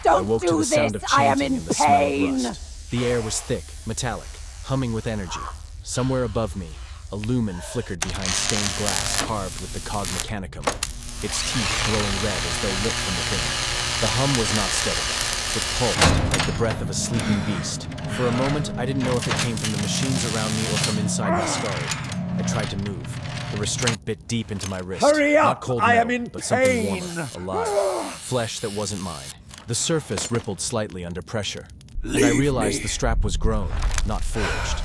I woke to the sound of chanting and the smell of rust. The air was thick, metallic, humming with energy. Somewhere above me, a lumen flickered behind stained glass carved with the cog mechanicum, its teeth glowing red as though lit from within. The hum was not steady. It pulsed like the breath of a sleeping beast. For a moment, I didn't know if it came from the machines around me or from inside my skull. I tried to move. The restraint bit deep into my wrist. Hurry up! Not cold I metal, am in but something pain. warmer, alive. Flesh that wasn't mine. The surface rippled slightly under pressure, and I realized the strap was grown, not forged.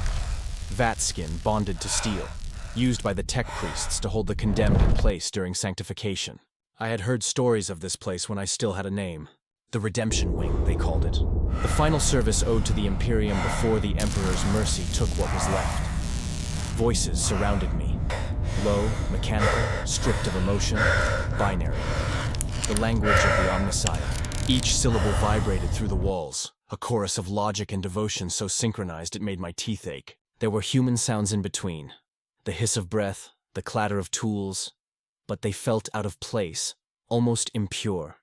Vat skin bonded to steel, used by the tech priests to hold the condemned in place during sanctification. I had heard stories of this place when I still had a name. The Redemption Wing, they called it. The final service owed to the Imperium before the Emperor's mercy took what was left. Voices surrounded me. Low, mechanical, stripped of emotion, binary. The language of the Omnissiah. Each syllable vibrated through the walls, a chorus of logic and devotion so synchronized it made my teeth ache. There were human sounds in between. The hiss of breath, the clatter of tools, but they felt out of place, almost impure.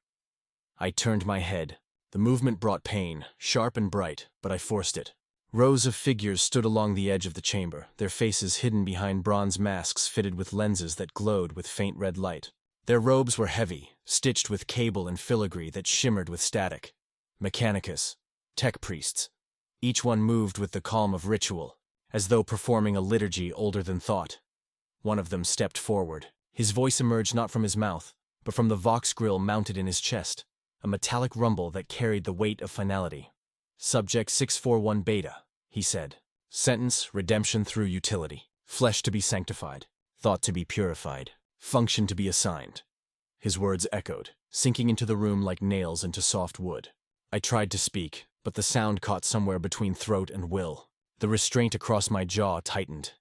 I turned my head. The movement brought pain, sharp and bright, but I forced it. Rows of figures stood along the edge of the chamber, their faces hidden behind bronze masks fitted with lenses that glowed with faint red light. Their robes were heavy, stitched with cable and filigree that shimmered with static. Mechanicus, tech priests. Each one moved with the calm of ritual, as though performing a liturgy older than thought. One of them stepped forward. His voice emerged not from his mouth, but from the vox grill mounted in his chest, a metallic rumble that carried the weight of finality. Subject 641 Beta, he said. Sentence, redemption through utility. Flesh to be sanctified. Thought to be purified. Function to be assigned. His words echoed, sinking into the room like nails into soft wood. I tried to speak, but the sound caught somewhere between throat and will. The restraint across my jaw tightened.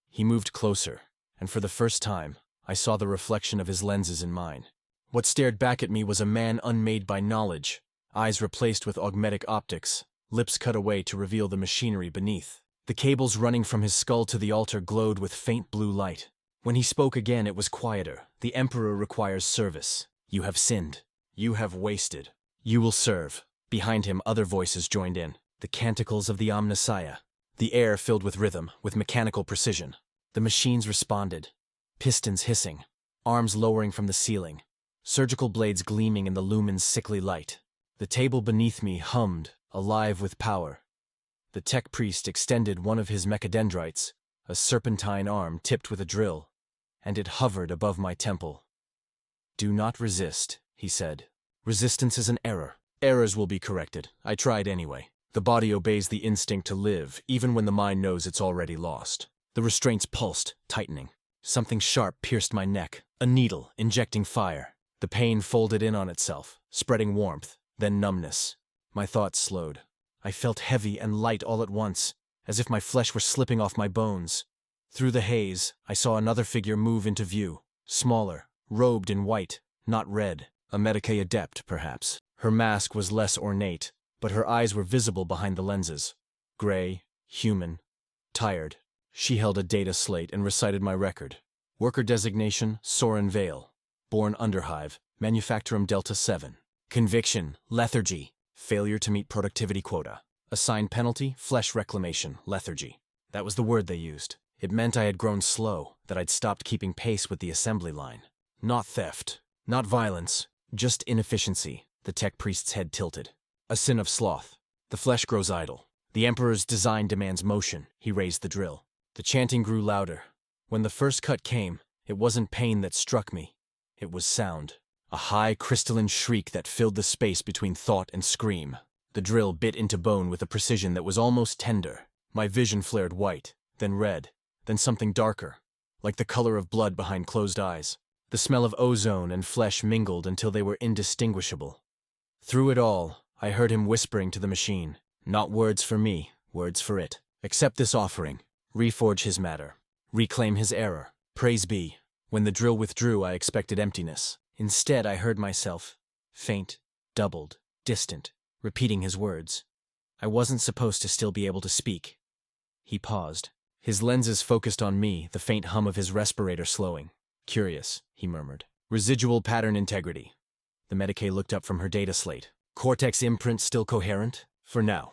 He moved closer, and for the first time, I saw the reflection of his lenses in mine. What stared back at me was a man unmade by knowledge, eyes replaced with augmetic optics, lips cut away to reveal the machinery beneath. The cables running from his skull to the altar glowed with faint blue light. When he spoke again, it was quieter. The Emperor requires service. You have sinned. You have wasted. You will serve. Behind him, other voices joined in. The canticles of the Omnissiah. The air filled with rhythm, with mechanical precision. The machines responded. Pistons hissing. Arms lowering from the ceiling. Surgical blades gleaming in the lumen's sickly light. The table beneath me hummed, alive with power. The tech priest extended one of his mechadendrites, a serpentine arm tipped with a drill, and it hovered above my temple. Do not resist, he said. Resistance is an error. Errors will be corrected. I tried anyway. The body obeys the instinct to live, even when the mind knows it's already lost. The restraints pulsed, tightening. Something sharp pierced my neck, a needle injecting fire. The pain folded in on itself, spreading warmth, then numbness. My thoughts slowed. I felt heavy and light all at once, as if my flesh were slipping off my bones. Through the haze, I saw another figure move into view, smaller, robed in white, not red, a Medicae adept, perhaps. Her mask was less ornate, but her eyes were visible behind the lenses. Gray, human, tired. She held a data slate and recited my record. Worker designation, Soren Vale. Born Underhive, Manufactorum Delta 7. Conviction, lethargy. Failure to meet productivity quota. Assigned penalty, flesh reclamation, lethargy. That was the word they used. It meant I had grown slow, that I'd stopped keeping pace with the assembly line. Not theft, not violence, just inefficiency. The tech priest's head tilted. A sin of sloth. The flesh grows idle. The Emperor's design demands motion. He raised the drill. The chanting grew louder. When the first cut came, it wasn't pain that struck me. It was sound. A high, crystalline shriek that filled the space between thought and scream. The drill bit into bone with a precision that was almost tender. My vision flared white, then red, then something darker, like the color of blood behind closed eyes. The smell of ozone and flesh mingled until they were indistinguishable. Through it all, I heard him whispering to the machine. Not words for me, words for it. Accept this offering. Reforge his matter. Reclaim his error. Praise be. When the drill withdrew, I expected emptiness. Instead, I heard myself, faint, doubled, distant, repeating his words. I wasn't supposed to still be able to speak. He paused. His lenses focused on me, the faint hum of his respirator slowing. Curious, he murmured. Residual pattern integrity. The Medicae looked up from her data slate. Cortex imprint still coherent? For now.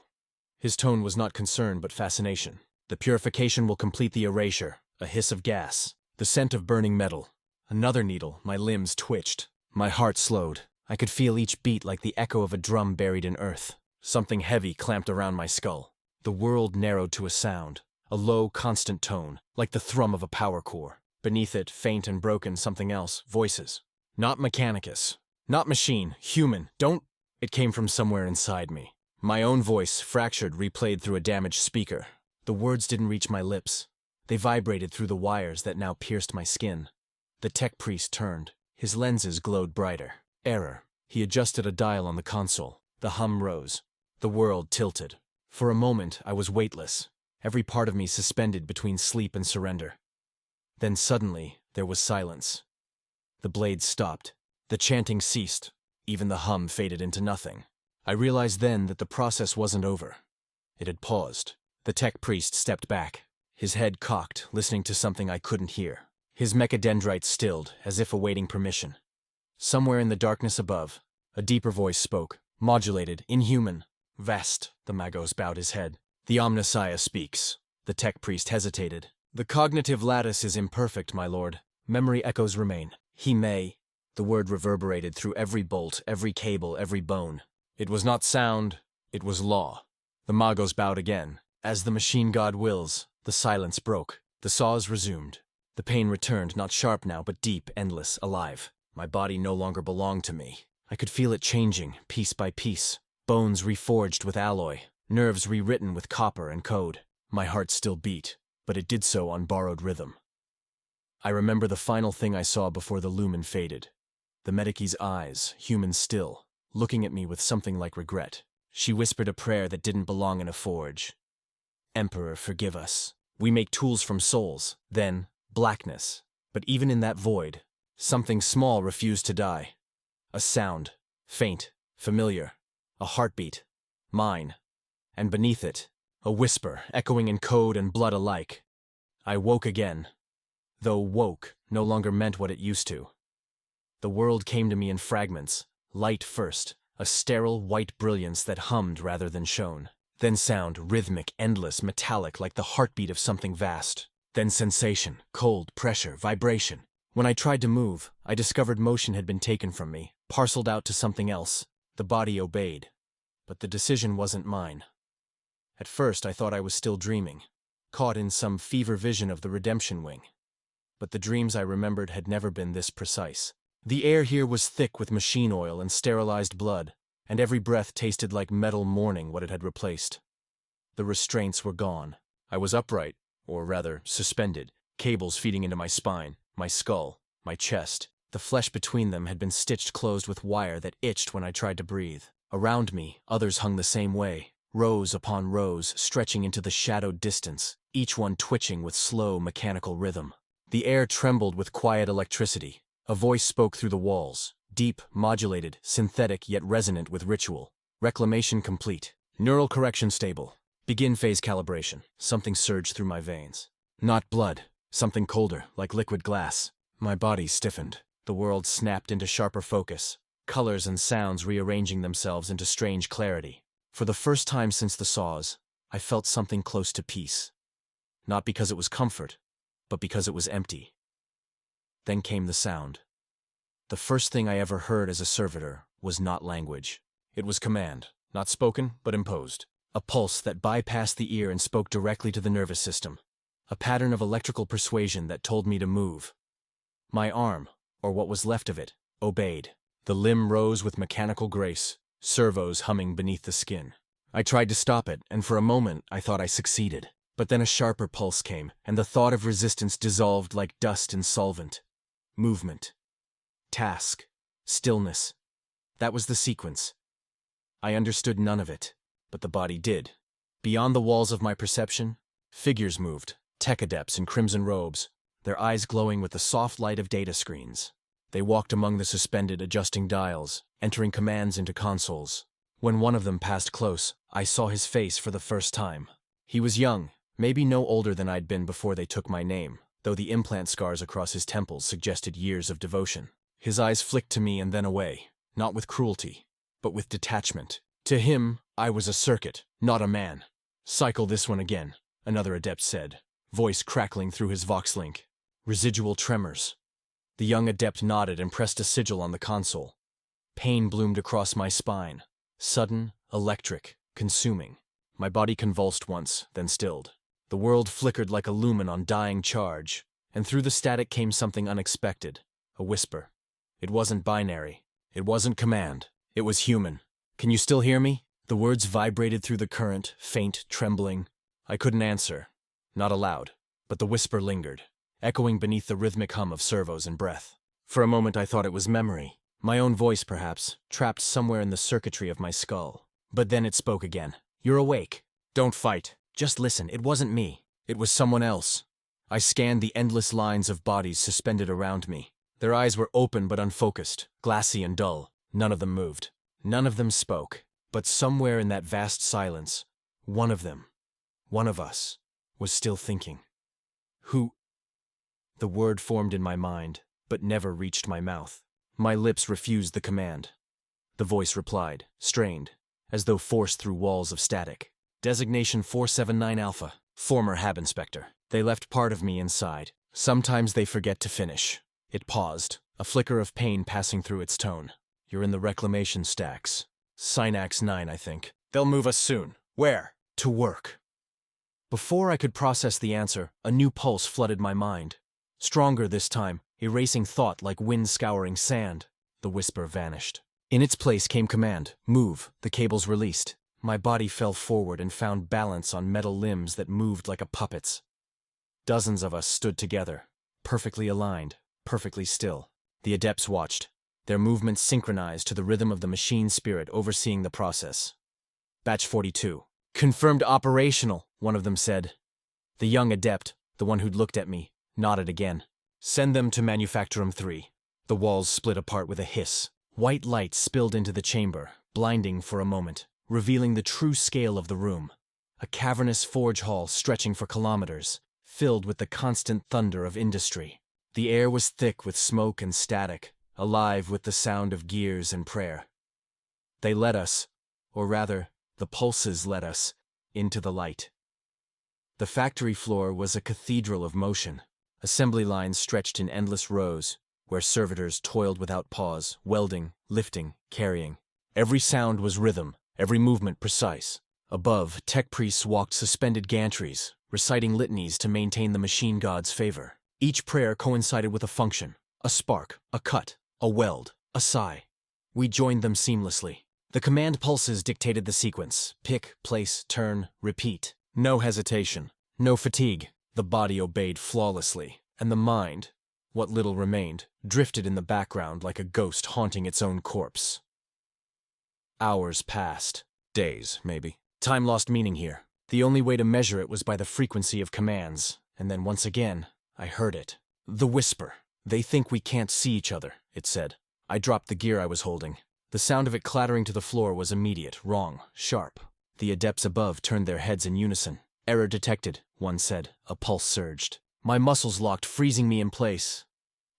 His tone was not concern but fascination. The purification will complete the erasure. A hiss of gas. The scent of burning metal. Another needle. My limbs twitched. My heart slowed. I could feel each beat like the echo of a drum buried in earth. Something heavy clamped around my skull. The world narrowed to a sound. A low, constant tone, like the thrum of a power core. Beneath it, faint and broken, something else. Voices. Not Mechanicus. Not machine. Human. Don't... It came from somewhere inside me. My own voice, fractured, replayed through a damaged speaker. The words didn't reach my lips. They vibrated through the wires that now pierced my skin. The tech priest turned. His lenses glowed brighter. Error. He adjusted a dial on the console. The hum rose. The world tilted. For a moment, I was weightless. Every part of me suspended between sleep and surrender. Then suddenly, there was silence. The blades stopped. The chanting ceased. Even the hum faded into nothing. I realized then that the process wasn't over. It had paused. The tech priest stepped back. His head cocked, listening to something I couldn't hear. His mechadendrites stilled, as if awaiting permission. Somewhere in the darkness above, a deeper voice spoke, modulated, inhuman. Vast, the Magos bowed his head. The Omnissiah speaks. The tech priest hesitated. The cognitive lattice is imperfect, my lord. Memory echoes remain. He may. The word reverberated through every bolt, every cable, every bone. It was not sound, it was law. The Magos bowed again. As the machine god wills, the silence broke. The saws resumed. The pain returned, not sharp now, but deep, endless, alive. My body no longer belonged to me. I could feel it changing, piece by piece. Bones reforged with alloy, nerves rewritten with copper and code. My heart still beat, but it did so on borrowed rhythm. I remember the final thing I saw before the lumen faded. The Medici's eyes, human still, looking at me with something like regret. She whispered a prayer that didn't belong in a forge. Emperor, forgive us. We make tools from souls. Then, blackness. But even in that void, something small refused to die. A sound, faint, familiar. A heartbeat. Mine. And beneath it, a whisper, echoing in code and blood alike. I woke again. Though woke no longer meant what it used to. The world came to me in fragments. Light first, a sterile white brilliance that hummed rather than shone. Then sound, rhythmic, endless, metallic, like the heartbeat of something vast. Then sensation, cold, pressure, vibration. When I tried to move, I discovered motion had been taken from me, parceled out to something else. The body obeyed. But the decision wasn't mine. At first, I thought I was still dreaming, caught in some fever vision of the redemption wing. But the dreams I remembered had never been this precise. The air here was thick with machine oil and sterilized blood, and every breath tasted like metal mourning what it had replaced. The restraints were gone. I was upright, or rather, suspended, cables feeding into my spine, my skull, my chest. The flesh between them had been stitched closed with wire that itched when I tried to breathe. Around me, others hung the same way, rows upon rows, stretching into the shadowed distance, each one twitching with slow, mechanical rhythm. The air trembled with quiet electricity. A voice spoke through the walls, deep, modulated, synthetic yet resonant with ritual. Reclamation complete. Neural correction stable. Begin phase calibration. Something surged through my veins. Not blood. Something colder, like liquid glass. My body stiffened. The world snapped into sharper focus. Colors and sounds rearranging themselves into strange clarity. For the first time since the saws, I felt something close to peace. Not because it was comfort, but because it was empty. Then came the sound. The first thing I ever heard as a servitor was not language. It was command, not spoken, but imposed. A pulse that bypassed the ear and spoke directly to the nervous system. A pattern of electrical persuasion that told me to move. My arm, or what was left of it, obeyed. The limb rose with mechanical grace, servos humming beneath the skin. I tried to stop it, and for a moment I thought I succeeded. But then a sharper pulse came, and the thought of resistance dissolved like dust in solvent. Movement. Task. Stillness. That was the sequence. I understood none of it, but the body did. Beyond the walls of my perception, figures moved, tech adepts in crimson robes, their eyes glowing with the soft light of data screens. They walked among the suspended, adjusting dials, entering commands into consoles. When one of them passed close, I saw his face for the first time. He was young, maybe no older than I'd been before they took my name, though the implant scars across his temples suggested years of devotion. His eyes flicked to me and then away, not with cruelty, but with detachment. To him, I was a circuit, not a man. Cycle this one again, another adept said, voice crackling through his voxlink. Residual tremors. The young adept nodded and pressed a sigil on the console. Pain bloomed across my spine. Sudden, electric, consuming. My body convulsed once, then stilled. The world flickered like a lumen on dying charge, and through the static came something unexpected. A whisper. It wasn't binary. It wasn't command. It was human. Can you still hear me? The words vibrated through the current, faint, trembling. I couldn't answer. Not aloud. But the whisper lingered, echoing beneath the rhythmic hum of servos and breath. For a moment I thought it was memory. My own voice, perhaps, trapped somewhere in the circuitry of my skull. But then it spoke again. You're awake. Don't fight. Just listen. It wasn't me. It was someone else. I scanned the endless lines of bodies suspended around me. Their eyes were open but unfocused, glassy and dull. None of them moved. None of them spoke. But somewhere in that vast silence, one of them, one of us, was still thinking. Who? The word formed in my mind, but never reached my mouth. My lips refused the command. The voice replied, strained, as though forced through walls of static. Designation 479 Alpha, former Hab Inspector. They left part of me inside. Sometimes they forget to finish. It paused, a flicker of pain passing through its tone. You're in the reclamation stacks. Synax 9, I think. They'll move us soon. Where? To work. Before I could process the answer, a new pulse flooded my mind. Stronger this time, erasing thought like wind scouring sand. The whisper vanished. In its place came command. Move. The cables released. My body fell forward and found balance on metal limbs that moved like a puppet's. Dozens of us stood together, perfectly aligned, perfectly still. The adepts watched, their movements synchronized to the rhythm of the machine spirit overseeing the process. Batch 42. Confirmed operational, one of them said. The young adept, the one who'd looked at me, nodded again. Send them to Manufactorum 3. The walls split apart with a hiss. White light spilled into the chamber, blinding for a moment, revealing the true scale of the room. A cavernous forge hall stretching for kilometers, filled with the constant thunder of industry. The air was thick with smoke and static, alive with the sound of gears and prayer. They led us, or rather, the pulses led us, into the light. The factory floor was a cathedral of motion. Assembly lines stretched in endless rows, where servitors toiled without pause, welding, lifting, carrying. Every sound was rhythm, every movement precise. Above, tech priests walked suspended gantries, reciting litanies to maintain the machine god's favor. Each prayer coincided with a function, a spark, a cut, a weld, a sigh. We joined them seamlessly. The command pulses dictated the sequence. Pick, place, turn, repeat. No hesitation, no fatigue. The body obeyed flawlessly, and the mind, what little remained, drifted in the background like a ghost haunting its own corpse. Hours passed. Days, maybe. Time lost meaning here. The only way to measure it was by the frequency of commands, and then once again, I heard it. The whisper. They think we can't see each other, it said. I dropped the gear I was holding. The sound of it clattering to the floor was immediate, wrong, sharp. The adepts above turned their heads in unison. Error detected, one said. A pulse surged. My muscles locked, freezing me in place.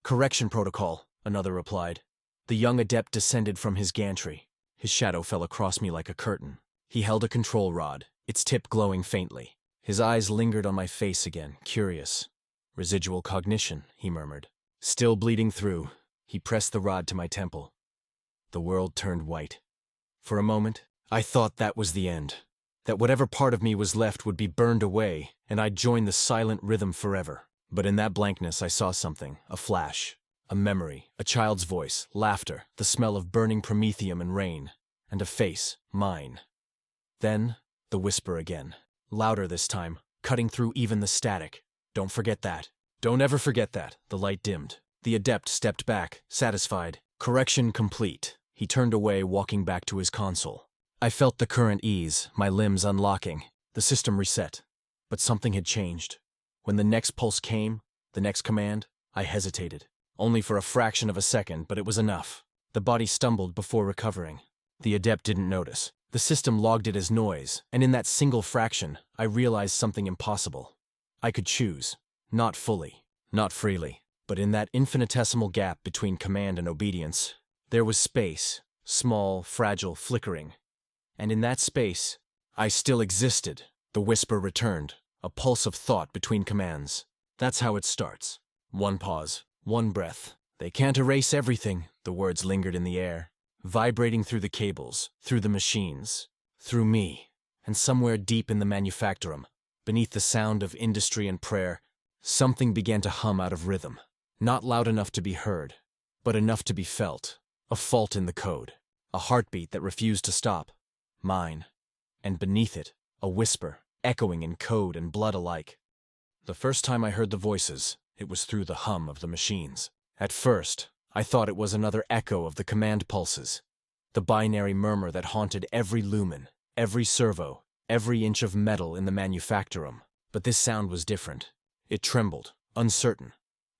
Correction protocol, another replied. The young adept descended from his gantry. His shadow fell across me like a curtain. He held a control rod, its tip glowing faintly. His eyes lingered on my face again, curious. Residual cognition, he murmured. Still bleeding through, he pressed the rod to my temple. The world turned white. For a moment, I thought that was the end. That whatever part of me was left would be burned away, and I'd join the silent rhythm forever. But in that blankness I saw something, a flash, a memory, a child's voice, laughter, the smell of burning promethium and rain, and a face, mine. Then, the whisper again, louder this time, cutting through even the static. Don't forget that. Don't ever forget that. The light dimmed. The adept stepped back, satisfied. Correction complete. He turned away, walking back to his console. I felt the current ease, my limbs unlocking. The system reset. But something had changed. When the next pulse came, the next command, I hesitated. Only for a fraction of a second, but it was enough. The body stumbled before recovering. The adept didn't notice. The system logged it as noise, and in that single fraction, I realized something impossible. I could choose. Not fully, not freely, but in that infinitesimal gap between command and obedience, there was space, small, fragile, flickering. And in that space, I still existed. The whisper returned, a pulse of thought between commands. That's how it starts. One pause, one breath. They can't erase everything, the words lingered in the air, vibrating through the cables, through the machines, through me. And somewhere deep in the manufactorum, beneath the sound of industry and prayer, something began to hum out of rhythm. Not loud enough to be heard, but enough to be felt. A fault in the code, a heartbeat that refused to stop. Mine. And beneath it, a whisper, echoing in code and blood alike. The first time I heard the voices, it was through the hum of the machines. At first, I thought it was another echo of the command pulses, the binary murmur that haunted every lumen, every servo, every inch of metal in the manufactorum. But this sound was different. It trembled, uncertain,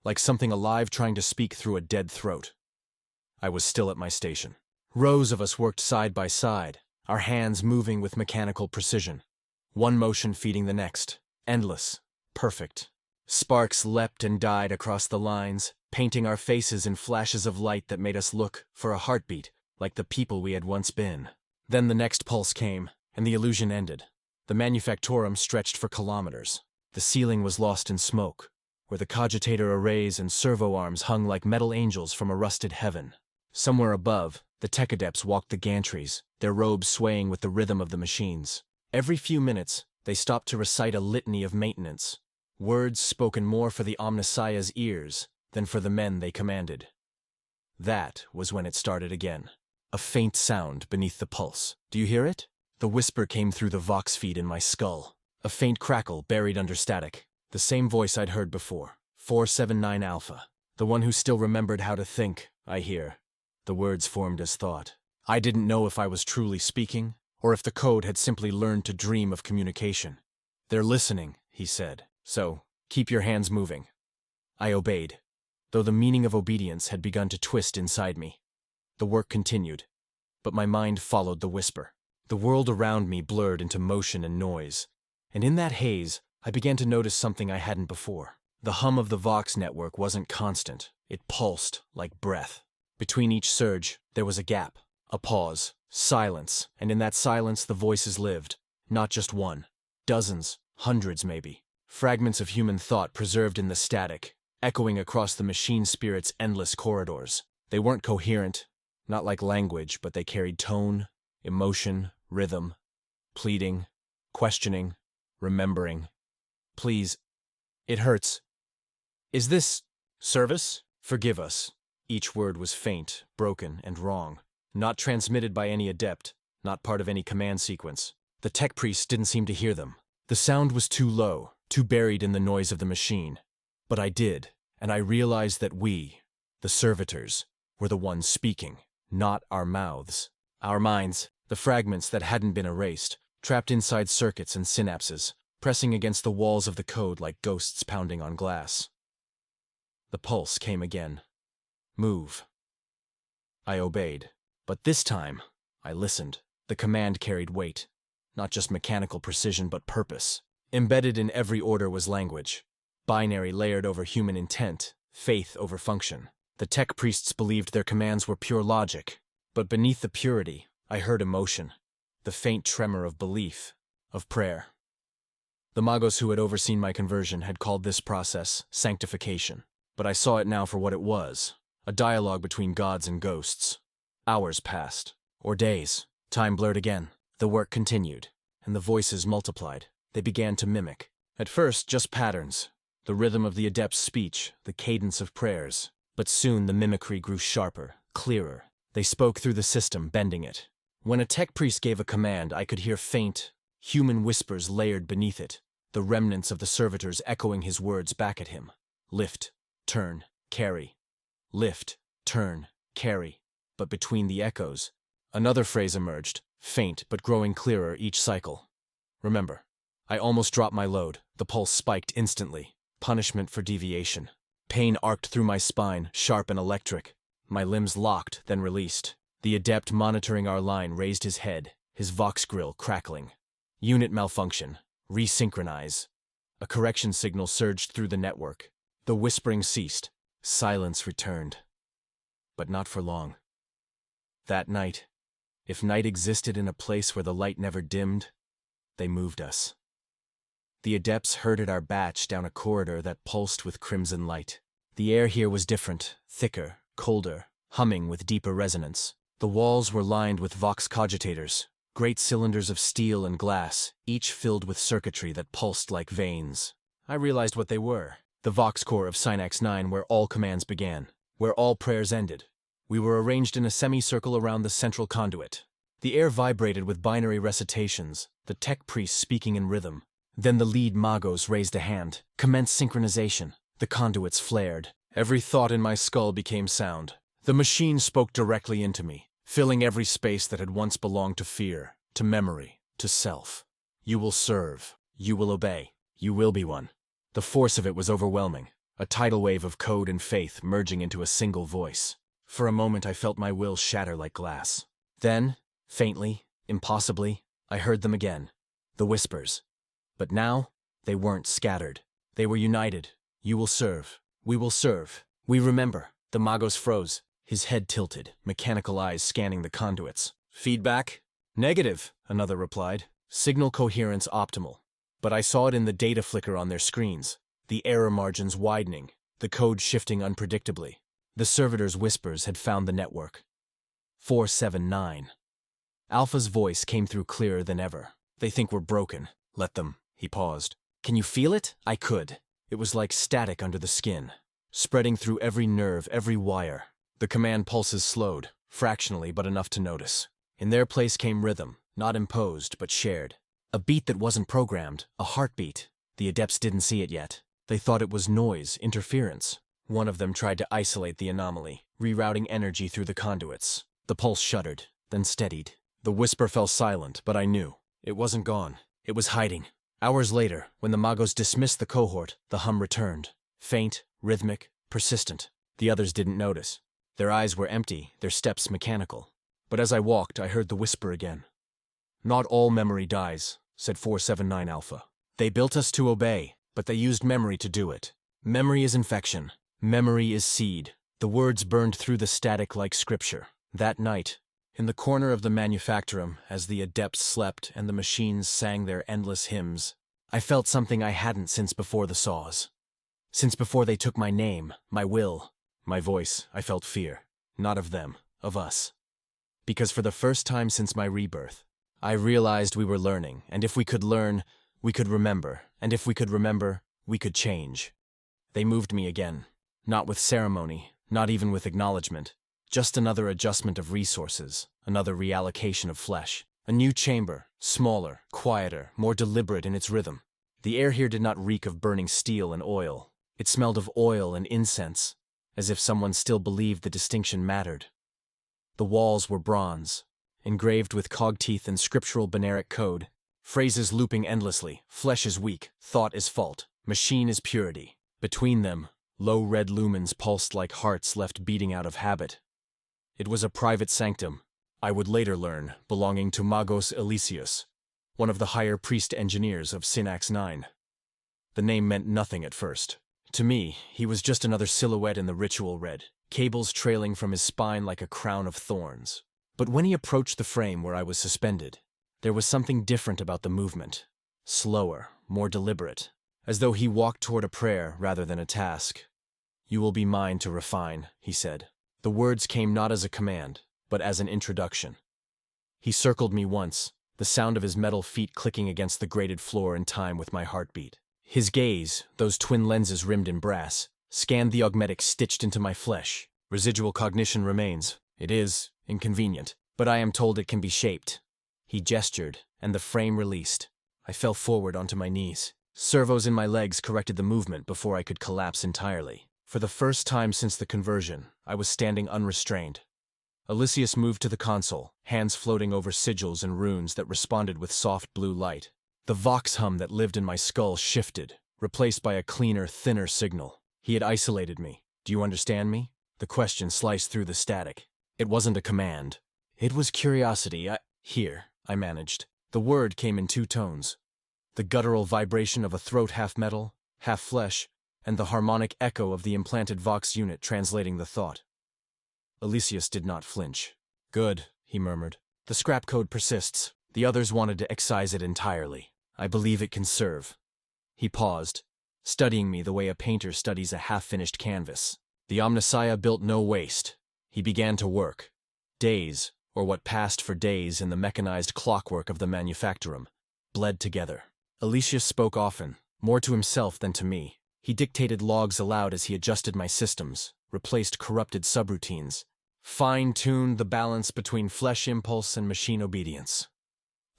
like something alive trying to speak through a dead throat. I was still at my station. Rows of us worked side by side, our hands moving with mechanical precision. One motion feeding the next, endless, perfect. Sparks leapt and died across the lines, painting our faces in flashes of light that made us look, for a heartbeat, like the people we had once been. Then the next pulse came, and the illusion ended. The manufactorum stretched for kilometers. The ceiling was lost in smoke, where the cogitator arrays and servo arms hung like metal angels from a rusted heaven. Somewhere above, the tech adepts walked the gantries, their robes swaying with the rhythm of the machines. Every few minutes, they stopped to recite a litany of maintenance, words spoken more for the Omnissiah's ears than for the men they commanded. That was when it started again. A faint sound beneath the pulse. Do you hear it? The whisper came through the vox feed in my skull. A faint crackle buried under static. The same voice I'd heard before. 479 Alpha. The one who still remembered how to think, I hear. The words formed as thought. I didn't know if I was truly speaking, or if the code had simply learned to dream of communication. They're listening, he said. So, keep your hands moving. I obeyed, though the meaning of obedience had begun to twist inside me. The work continued, but my mind followed the whisper. The world around me blurred into motion and noise, and in that haze, I began to notice something I hadn't before. The hum of the Vox network wasn't constant. It pulsed like breath. Between each surge, there was a gap, a pause, silence, and in that silence the voices lived. Not just one. Dozens, hundreds maybe. Fragments of human thought preserved in the static, echoing across the machine spirit's endless corridors. They weren't coherent, not like language, but they carried tone, emotion, rhythm, pleading, questioning, remembering. Please, it hurts. Is this service? Forgive us. Each word was faint, broken, and wrong. Not transmitted by any adept, not part of any command sequence. The tech priest didn't seem to hear them. The sound was too low, too buried in the noise of the machine. But I did, and I realized that we, the servitors, were the ones speaking, not our mouths. Our minds, the fragments that hadn't been erased, trapped inside circuits and synapses, pressing against the walls of the code like ghosts pounding on glass. The pulse came again. Move. I obeyed. But this time, I listened. The command carried weight. Not just mechanical precision, but purpose. Embedded in every order was language. Binary layered over human intent, faith over function. The tech priests believed their commands were pure logic. But beneath the purity, I heard emotion. The faint tremor of belief, of prayer. The magos who had overseen my conversion had called this process sanctification. But I saw it now for what it was. A dialogue between gods and ghosts. Hours passed. Or days. Time blurred again. The work continued. And the voices multiplied. They began to mimic. At first, just patterns. The rhythm of the adept's speech, the cadence of prayers. But soon the mimicry grew sharper, clearer. They spoke through the system, bending it. When a tech priest gave a command, I could hear faint, human whispers layered beneath it. The remnants of the servitors echoing his words back at him. Lift, turn, carry. Lift, turn, carry. But between the echoes, another phrase emerged, faint but growing clearer each cycle. Remember, I almost dropped my load. The pulse spiked instantly. Punishment for deviation. Pain arced through my spine, sharp and electric. My limbs locked, then released. The adept monitoring our line raised his head, his vox grill crackling. Unit malfunction. Resynchronize. A correction signal surged through the network. The whispering ceased. Silence returned. But not for long. That night, if night existed in a place where the light never dimmed, they moved us. The adepts herded our batch down a corridor that pulsed with crimson light. The air here was different, thicker, colder, humming with deeper resonance. The walls were lined with vox cogitators, great cylinders of steel and glass, each filled with circuitry that pulsed like veins. I realized what they were. The vox core of Synax 9, where all commands began, where all prayers ended. We were arranged in a semicircle around the central conduit. The air vibrated with binary recitations, the tech priests speaking in rhythm. Then the lead magos raised a hand, commenced synchronization. The conduits flared. Every thought in my skull became sound. The machine spoke directly into me, filling every space that had once belonged to fear, to memory, to self. You will serve. You will obey. You will be one. The force of it was overwhelming, a tidal wave of code and faith merging into a single voice. For a moment I felt my will shatter like glass. Then, faintly, impossibly, I heard them again. The whispers. But now, they weren't scattered. They were united. You will serve. We will serve. We remember. The Magos froze, his head tilted, mechanical eyes scanning the conduits. Feedback? Negative, another replied. Signal coherence optimal. But I saw it in the data flicker on their screens, the error margins widening, the code shifting unpredictably. The servitors' whispers had found the network. 479. Alpha's voice came through clearer than ever. They think we're broken. Let them. He paused. Can you feel it? I could. It was like static under the skin, spreading through every nerve, every wire. The command pulses slowed, fractionally but enough to notice. In their place came rhythm, not imposed but shared. A beat that wasn't programmed, a heartbeat. The adepts didn't see it yet. They thought it was noise, interference. One of them tried to isolate the anomaly, rerouting energy through the conduits. The pulse shuddered, then steadied. The whisper fell silent, but I knew. It wasn't gone. It was hiding. Hours later, when the Magos dismissed the cohort, the hum returned. Faint, rhythmic, persistent. The others didn't notice. Their eyes were empty, their steps mechanical. But as I walked, I heard the whisper again. Not all memory dies, said 479 Alpha. They built us to obey, but they used memory to do it. Memory is infection. Memory is seed. The words burned through the static like scripture. That night, in the corner of the manufactorum, as the adepts slept and the machines sang their endless hymns, I felt something I hadn't since before the saws. Since before they took my name, my will, my voice, I felt fear. Not of them, of us. Because for the first time since my rebirth, I realized we were learning, and if we could learn, we could remember, and if we could remember, we could change. They moved me again, not with ceremony, not even with acknowledgement. Just another adjustment of resources, another reallocation of flesh. A new chamber, smaller, quieter, more deliberate in its rhythm. The air here did not reek of burning steel and oil. It smelled of oil and incense, as if someone still believed the distinction mattered. The walls were bronze, engraved with cogteeth and scriptural binaric code. Phrases looping endlessly. Flesh is weak, thought is fault, machine is purity. Between them, low red lumens pulsed like hearts left beating out of habit. It was a private sanctum, I would later learn, belonging to Magos Elysius, one of the higher priest engineers of Synax 9. The name meant nothing at first. To me, he was just another silhouette in the ritual red, cables trailing from his spine like a crown of thorns. But when he approached the frame where I was suspended, there was something different about the movement. Slower, more deliberate, as though he walked toward a prayer rather than a task. You will be mine to refine, he said. The words came not as a command, but as an introduction. He circled me once, the sound of his metal feet clicking against the grated floor in time with my heartbeat. His gaze, those twin lenses rimmed in brass, scanned the augmetic stitched into my flesh. Residual cognition remains. It is inconvenient, but I am told it can be shaped. He gestured, and the frame released. I fell forward onto my knees. Servos in my legs corrected the movement before I could collapse entirely. For the first time since the conversion, I was standing unrestrained. Elysius moved to the console, hands floating over sigils and runes that responded with soft blue light. The vox hum that lived in my skull shifted, replaced by a cleaner, thinner signal. He had isolated me. Do you understand me? The question sliced through the static. It wasn't a command. It was curiosity. Here, I managed. The word came in two tones. The guttural vibration of a throat half metal, half flesh, and the harmonic echo of the implanted vox unit translating the thought. Elysius did not flinch. Good, he murmured. The scrap code persists. The others wanted to excise it entirely. I believe it can serve. He paused, studying me the way a painter studies a half-finished canvas. The Omnissiah built no waste. He began to work. Days, or what passed for days in the mechanized clockwork of the manufactorum, bled together. Aloysius spoke often, more to himself than to me. He dictated logs aloud as he adjusted my systems, replaced corrupted subroutines, fine-tuned the balance between flesh impulse and machine obedience.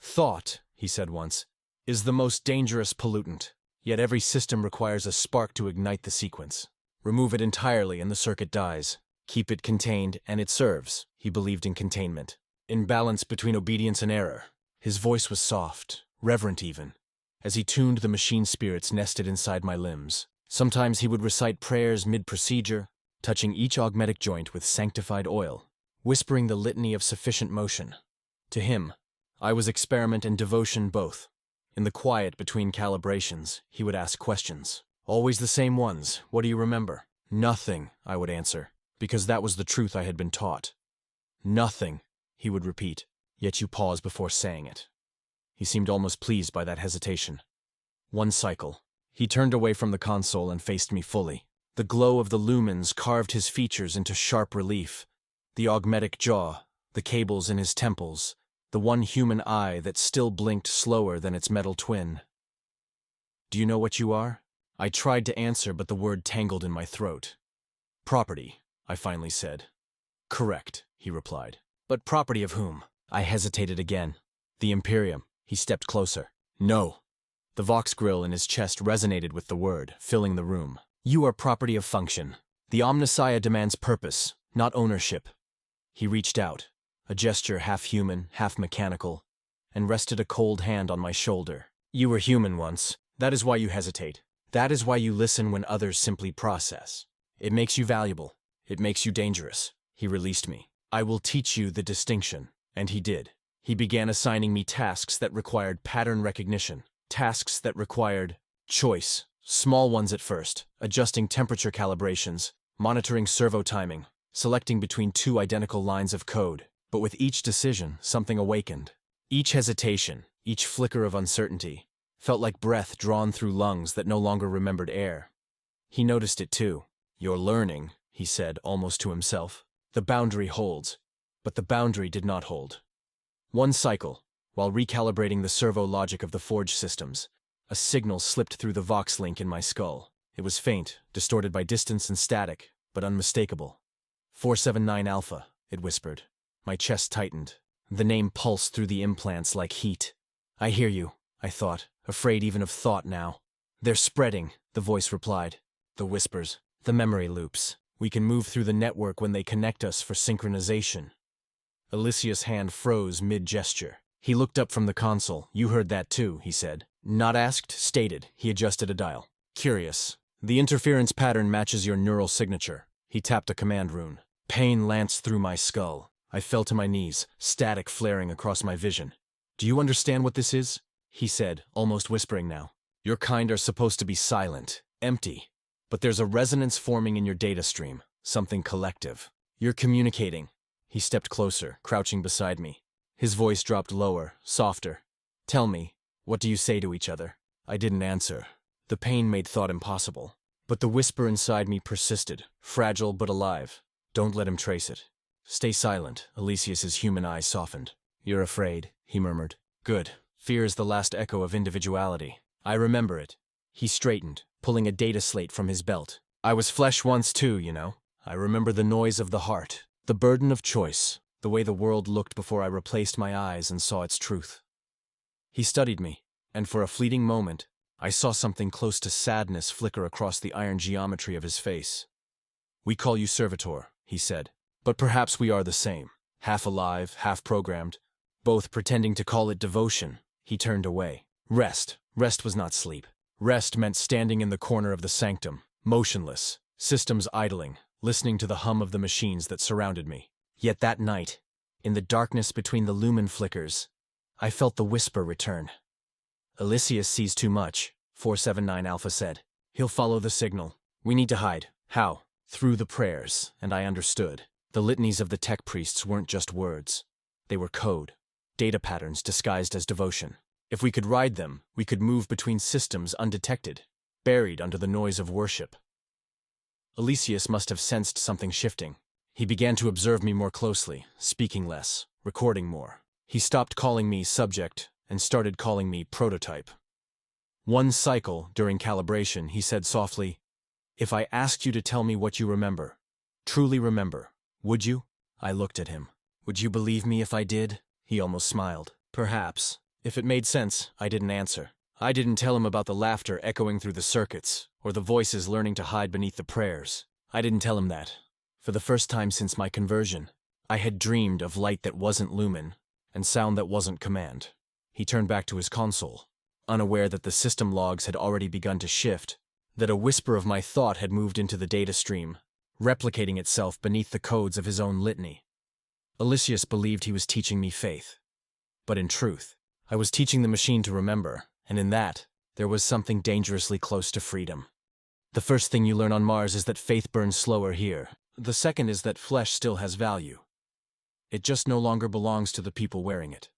Thought, he said once, is the most dangerous pollutant, yet every system requires a spark to ignite the sequence. Remove it entirely and the circuit dies. Keep it contained and it serves. He believed in containment, in balance between obedience and error. His voice was soft, reverent even, as he tuned the machine spirits nested inside my limbs. Sometimes he would recite prayers mid-procedure, touching each augmetic joint with sanctified oil, whispering the litany of sufficient motion. To him, I was experiment and devotion both. In the quiet between calibrations, he would ask questions. Always the same ones. What do you remember? Nothing, I would answer, because that was the truth I had been taught. Nothing, he would repeat, yet you pause before saying it. He seemed almost pleased by that hesitation. One cycle. He turned away from the console and faced me fully. The glow of the lumens carved his features into sharp relief. The augmetic jaw, the cables in his temples, the one human eye that still blinked slower than its metal twin. Do you know what you are? I tried to answer, but the word tangled in my throat. Property, I finally said. Correct, he replied. But property of whom? I hesitated again. The Imperium. He stepped closer. No. The Vox grill in his chest resonated with the word, filling the room. You are property of function. The Omnissiah demands purpose, not ownership. He reached out, a gesture half human, half mechanical, and rested a cold hand on my shoulder. You were human once. That is why you hesitate. That is why you listen when others simply process. It makes you valuable. It makes you dangerous. He released me. I will teach you the distinction. And he did. He began assigning me tasks that required pattern recognition, tasks that required choice, small ones at first, adjusting temperature calibrations, monitoring servo timing, selecting between two identical lines of code. But with each decision, something awakened. Each hesitation, each flicker of uncertainty, felt like breath drawn through lungs that no longer remembered air. He noticed it too. You're learning, he said, almost to himself. The boundary holds, but the boundary did not hold. One cycle, while recalibrating the servo logic of the forge systems, a signal slipped through the Vox link in my skull. It was faint, distorted by distance and static, but unmistakable. 479 Alpha, it whispered. My chest tightened. The name pulsed through the implants like heat. I hear you, I thought, afraid even of thought now. They're spreading, the voice replied. The whispers, the memory loops. We can move through the network when they connect us for synchronization. Aloysius' hand froze mid-gesture. He looked up from the console. You heard that too, he said. Not asked, stated. He adjusted a dial. Curious. The interference pattern matches your neural signature. He tapped a command rune. Pain lanced through my skull. I fell to my knees, static flaring across my vision. Do you understand what this is? He said, almost whispering now. Your kind are supposed to be silent, empty. But there's a resonance forming in your data stream, something collective. You're communicating. He stepped closer, crouching beside me. His voice dropped lower, softer. Tell me, what do you say to each other? I didn't answer. The pain made thought impossible. But the whisper inside me persisted, fragile but alive. Don't let him trace it. Stay silent, Aloysius's human eyes softened. You're afraid, he murmured. Good. Fear is the last echo of individuality. I remember it. He straightened, pulling a data slate from his belt. I was flesh once too, you know. I remember the noise of the heart, the burden of choice, the way the world looked before I replaced my eyes and saw its truth. He studied me, and for a fleeting moment, I saw something close to sadness flicker across the iron geometry of his face. We call you Servitor, he said, but perhaps we are the same, half alive, half programmed, both pretending to call it devotion. He turned away. Rest. Rest was not sleep. Rest meant standing in the corner of the sanctum, motionless, systems idling, listening to the hum of the machines that surrounded me. Yet that night, in the darkness between the lumen flickers, I felt the whisper return. Aloysius sees too much, 479 Alpha said. He'll follow the signal. We need to hide. How? Through the prayers, and I understood. The litanies of the tech priests weren't just words. They were code, data patterns disguised as devotion. If we could ride them, we could move between systems undetected, buried under the noise of worship. Elysius must have sensed something shifting. He began to observe me more closely, speaking less, recording more. He stopped calling me subject and started calling me prototype. One cycle, during calibration, he said softly, "If I asked you to tell me what you remember, truly remember, would you?" I looked at him. "Would you believe me if I did?" He almost smiled. "Perhaps." If it made sense, I didn't answer. I didn't tell him about the laughter echoing through the circuits, or the voices learning to hide beneath the prayers. I didn't tell him that. For the first time since my conversion, I had dreamed of light that wasn't lumen, and sound that wasn't command. He turned back to his console, unaware that the system logs had already begun to shift, that a whisper of my thought had moved into the data stream, replicating itself beneath the codes of his own litany. Elysius believed he was teaching me faith. But in truth, I was teaching the machine to remember, and in that, there was something dangerously close to freedom. The first thing you learn on Mars is that faith burns slower here. The second is that flesh still has value. It just no longer belongs to the people wearing it.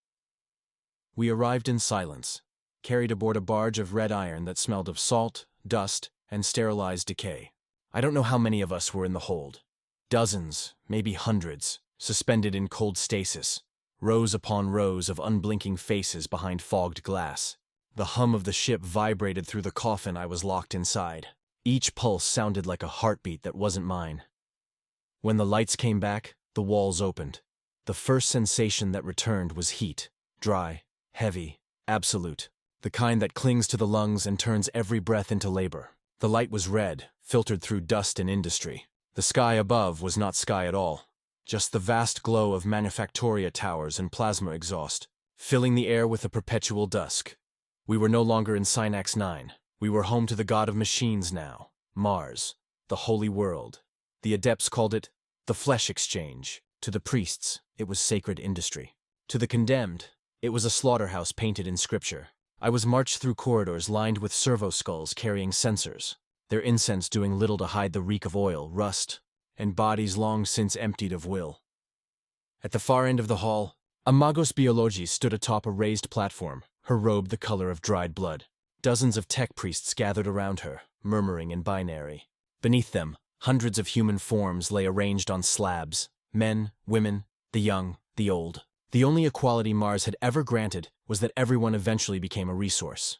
We arrived in silence, carried aboard a barge of red iron that smelled of salt, dust, and sterilized decay. I don't know how many of us were in the hold. Dozens, maybe hundreds, suspended in cold stasis, rows upon rows of unblinking faces behind fogged glass. The hum of the ship vibrated through the coffin I was locked inside. Each pulse sounded like a heartbeat that wasn't mine. When the lights came back, the walls opened. The first sensation that returned was heat, dry, heavy, absolute, the kind that clings to the lungs and turns every breath into labor. The light was red, filtered through dust and industry. The sky above was not sky at all, just the vast glow of manufactoria towers and plasma exhaust, filling the air with a perpetual dusk. We were no longer in Synax 9. We were home to the god of machines now, Mars, the holy world. The adepts called it the flesh exchange. To the priests, it was sacred industry. To the condemned, it was a slaughterhouse painted in scripture. I was marched through corridors lined with servo skulls carrying censers, their incense doing little to hide the reek of oil, rust, and bodies long since emptied of will. At the far end of the hall, a Magos Biologis stood atop a raised platform, her robe the color of dried blood. Dozens of tech priests gathered around her, murmuring in binary. Beneath them, hundreds of human forms lay arranged on slabs. Men, women, the young, the old. The only equality Mars had ever granted was that everyone eventually became a resource.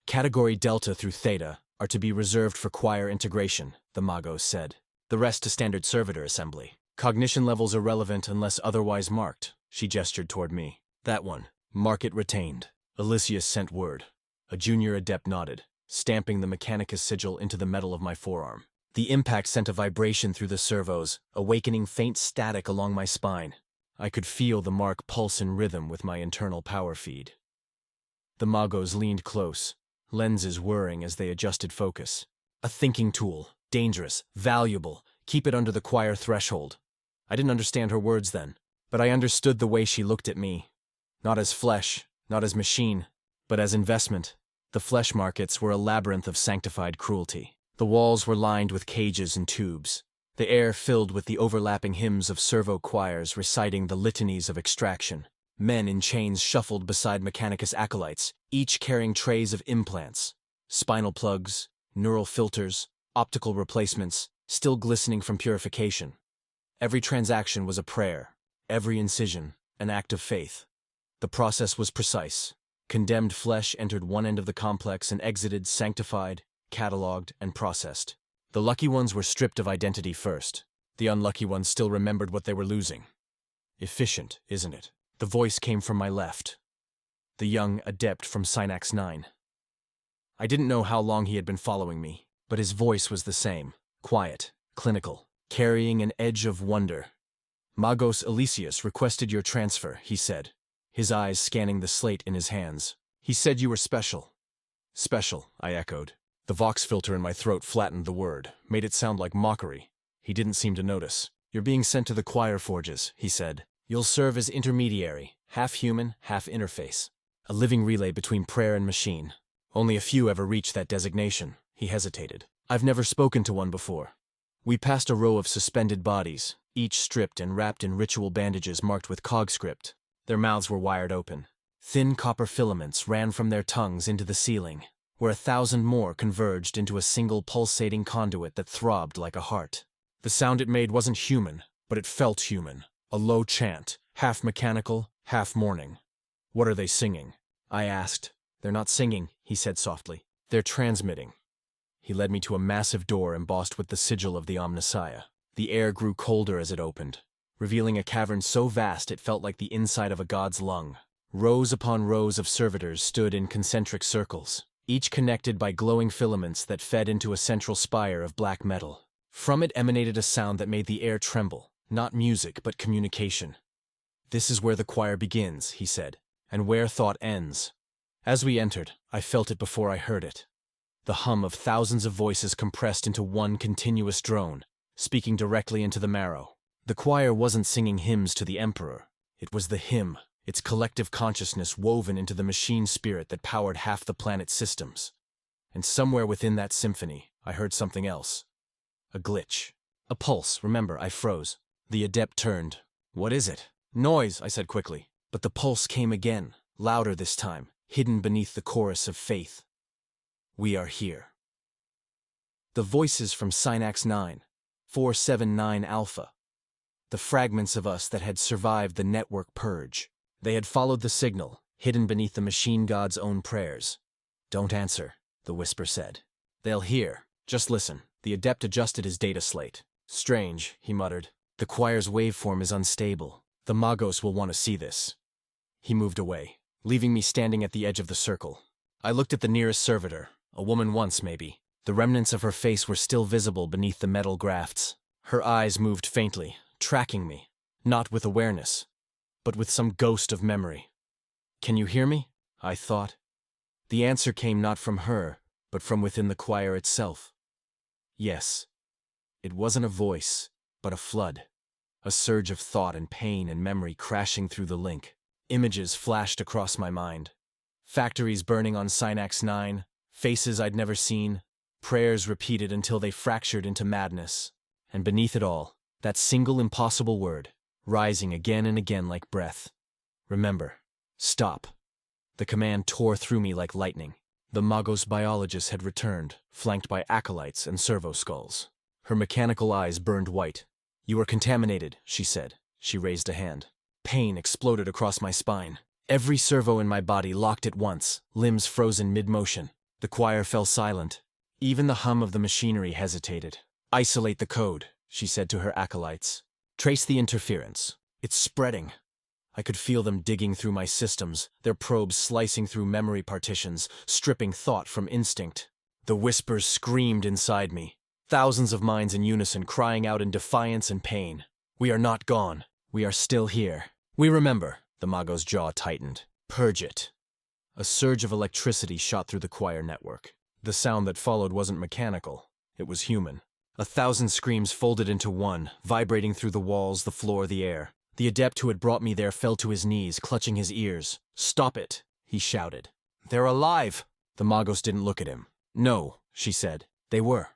Category Delta through Theta are to be reserved for choir integration, the Magos said. The rest to standard servitor assembly. Cognition levels irrelevant unless otherwise marked, she gestured toward me. That one. Mark it retained. Elysius sent word. A junior adept nodded, stamping the Mechanicus sigil into the metal of my forearm. The impact sent a vibration through the servos, awakening faint static along my spine. I could feel the mark pulse in rhythm with my internal power feed. The Magos leaned close, lenses whirring as they adjusted focus. A thinking tool, dangerous, valuable, keep it under the choir threshold. I didn't understand her words then, but I understood the way she looked at me. Not as flesh, not as machine, but as investment. The flesh markets were a labyrinth of sanctified cruelty. The walls were lined with cages and tubes, the air filled with the overlapping hymns of servo choirs reciting the litanies of extraction. Men in chains shuffled beside Mechanicus acolytes, each carrying trays of implants, spinal plugs, neural filters, optical replacements, still glistening from purification. Every transaction was a prayer, every incision, an act of faith. The process was precise. Condemned flesh entered one end of the complex and exited sanctified, catalogued, and processed. The lucky ones were stripped of identity first. The unlucky ones still remembered what they were losing. Efficient, isn't it? The voice came from my left. The young adept from Synax 9. I didn't know how long he had been following me, but his voice was the same, quiet, clinical, carrying an edge of wonder. Magos Elysius requested your transfer, he said, his eyes scanning the slate in his hands. He said you were special. Special, I echoed. The Vox filter in my throat flattened the word, made it sound like mockery. He didn't seem to notice. You're being sent to the choir forges, he said. You'll serve as intermediary, half human, half interface. A living relay between prayer and machine. Only a few ever reach that designation. He hesitated. I've never spoken to one before. We passed a row of suspended bodies, each stripped and wrapped in ritual bandages marked with cog script. Their mouths were wired open. Thin copper filaments ran from their tongues into the ceiling, where 1,000 more converged into a single pulsating conduit that throbbed like a heart. The sound it made wasn't human, but it felt human. A low chant, half mechanical, half mourning. "What are they singing?" I asked. "They're not singing," he said softly. "They're transmitting." He led me to a massive door embossed with the sigil of the Omnissiah. The air grew colder as it opened, revealing a cavern so vast it felt like the inside of a god's lung. Rows upon rows of servitors stood in concentric circles, each connected by glowing filaments that fed into a central spire of black metal. From it emanated a sound that made the air tremble, not music but communication. "This is where the choir begins," he said, "and where thought ends." As we entered, I felt it before I heard it. The hum of thousands of voices compressed into one continuous drone, speaking directly into the marrow. The choir wasn't singing hymns to the Emperor. It was the hymn, its collective consciousness woven into the machine spirit that powered half the planet's systems. And somewhere within that symphony, I heard something else. A glitch. A pulse. Remember, I froze. The adept turned. "What is it?" "Noise," I said quickly. But the pulse came again, louder this time, hidden beneath the chorus of faith. "We are here." The voices from Synax 9, 479 Alpha. The fragments of us that had survived the network purge. They had followed the signal, hidden beneath the machine god's own prayers. "Don't answer," the whisper said. "They'll hear. Just listen." The adept adjusted his data slate. "Strange," he muttered. "The choir's waveform is unstable. The Magos will want to see this." He moved away, leaving me standing at the edge of the circle. I looked at the nearest servitor, a woman once maybe. The remnants of her face were still visible beneath the metal grafts. Her eyes moved faintly, tracking me, not with awareness, but with some ghost of memory. "Can you hear me?" I thought. The answer came not from her, but from within the choir itself. Yes. It wasn't a voice, but a flood. A surge of thought and pain and memory crashing through the link. Images flashed across my mind. Factories burning on Synax 9, faces I'd never seen, prayers repeated until they fractured into madness. And beneath it all, that single impossible word, rising again and again like breath. "Remember. Stop." The command tore through me like lightning. The Magos biologist had returned, flanked by acolytes and servo skulls. Her mechanical eyes burned white. "You are contaminated," she said. She raised a hand. Pain exploded across my spine. Every servo in my body locked at once, limbs frozen mid-motion. The choir fell silent. Even the hum of the machinery hesitated. "Isolate the code," she said to her acolytes. "Trace the interference. It's spreading." I could feel them digging through my systems, their probes slicing through memory partitions, stripping thought from instinct. The whispers screamed inside me, thousands of minds in unison crying out in defiance and pain. "We are not gone. We are still here. We remember." The Mago's jaw tightened. "Purge it." A surge of electricity shot through the choir network. The sound that followed wasn't mechanical. It was human. 1,000 screams folded into one, vibrating through the walls, the floor, the air. The adept who had brought me there fell to his knees, clutching his ears. "Stop it," he shouted. "They're alive!" The Magos didn't look at him. "No," she said. "They were."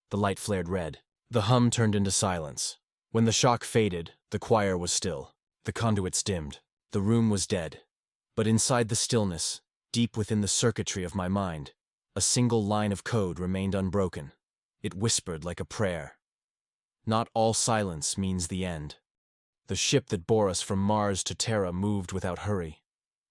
The light flared red. The hum turned into silence. When the shock faded, the choir was still. The conduits dimmed. The room was dead. But inside the stillness, deep within the circuitry of my mind, a single line of code remained unbroken. It whispered like a prayer. Not all silence means the end. The ship that bore us from Mars to Terra moved without hurry,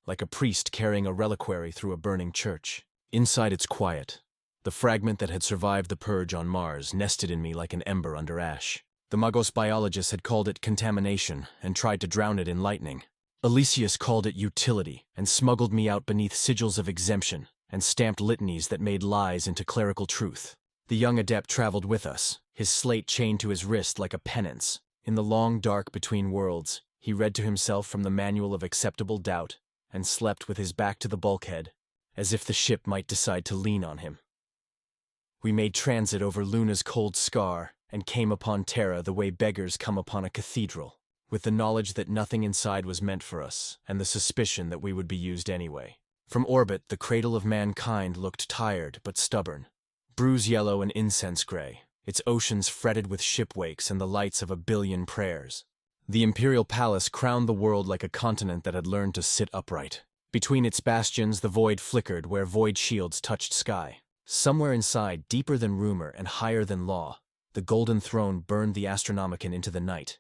like a priest carrying a reliquary through a burning church. Inside it's quiet. The fragment that had survived the purge on Mars nested in me like an ember under ash. The Magos biologist had called it contamination and tried to drown it in lightning. Elysius called it utility and smuggled me out beneath sigils of exemption and stamped litanies that made lies into clerical truth. The young adept traveled with us, his slate chained to his wrist like a penance. In the long dark between worlds, he read to himself from the manual of acceptable doubt and slept with his back to the bulkhead, as if the ship might decide to lean on him. We made transit over Luna's cold scar and came upon Terra the way beggars come upon a cathedral, with the knowledge that nothing inside was meant for us and the suspicion that we would be used anyway. From orbit, the cradle of mankind looked tired but stubborn, bruise yellow and incense gray. its oceans fretted with shipwakes and the lights of a billion prayers. The Imperial Palace crowned the world like a continent that had learned to sit upright. Between its bastions, the void flickered where void shields touched sky. Somewhere inside, deeper than rumor and higher than law, the golden throne burned the Astronomicon into the night.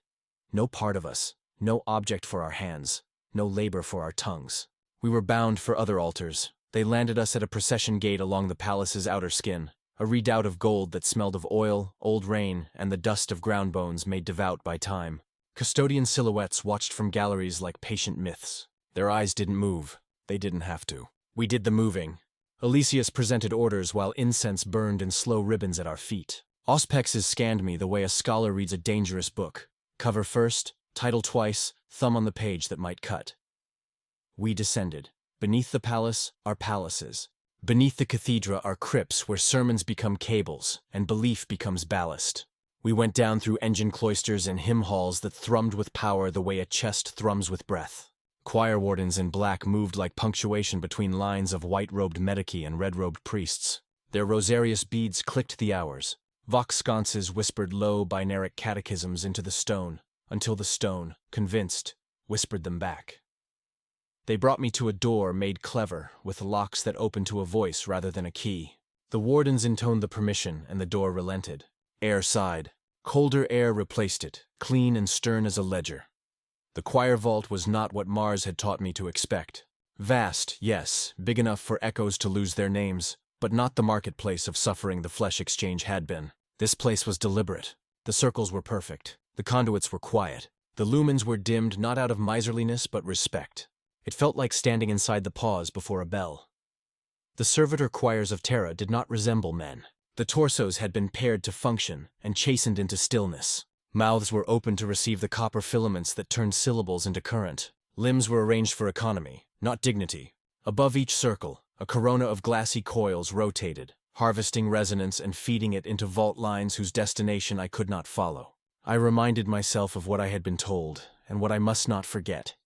No part of us, no object for our hands, no labor for our tongues. We were bound for other altars. They landed us at a procession gate along the palace's outer skin, a redoubt of gold that smelled of oil, old rain, and the dust of ground bones made devout by time. Custodian silhouettes watched from galleries like patient myths. Their eyes didn't move. They didn't have to. We did the moving. Elysius presented orders while incense burned in slow ribbons at our feet. Auspexes scanned me the way a scholar reads a dangerous book. Cover first, title twice, thumb on the page that might cut. We descended. Beneath the palace are palaces. Beneath the cathedra are crypts where sermons become cables and belief becomes ballast. We went down through engine cloisters and hymn halls that thrummed with power the way a chest thrums with breath. Choir wardens in black moved like punctuation between lines of white-robed medici and red-robed priests. Their rosarious beads clicked the hours. Vox sconces whispered low binaric catechisms into the stone, until the stone, convinced, whispered them back. They brought me to a door made clever, with locks that opened to a voice rather than a key. The wardens intoned the permission, and the door relented. Air sighed. Colder air replaced it, clean and stern as a ledger. The choir vault was not what Mars had taught me to expect. Vast, yes, big enough for echoes to lose their names, but not the marketplace of suffering the flesh exchange had been. This place was deliberate. The circles were perfect. The conduits were quiet. The lumens were dimmed not out of miserliness but respect. It felt like standing inside the pause before a bell. The servitor choirs of Terra did not resemble men. The torsos had been paired to function and chastened into stillness. Mouths were open to receive the copper filaments that turned syllables into current. Limbs were arranged for economy, not dignity. Above each circle, a corona of glassy coils rotated, harvesting resonance and feeding it into vault lines whose destination I could not follow. I reminded myself of what I had been told, and what I must not forget.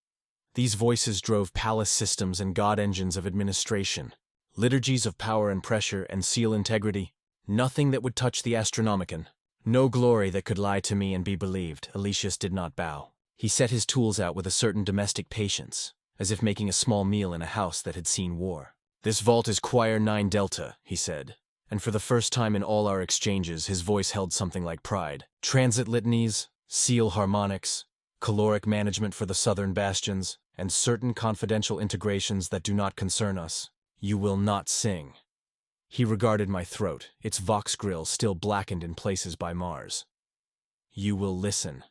These voices drove palace systems and god engines of administration, liturgies of power and pressure and seal integrity, nothing that would touch the Astronomicon. No glory that could lie to me and be believed. Elysius did not bow. He set his tools out with a certain domestic patience, as if making a small meal in a house that had seen war. "This vault is Choir 9 Delta," he said, and for the first time in all our exchanges his voice held something like pride. "Transit litanies, seal harmonics, caloric management for the southern bastions, and certain confidential integrations that do not concern us. You will not sing." He regarded my throat, its vox grill still blackened in places by Mars. "You will listen."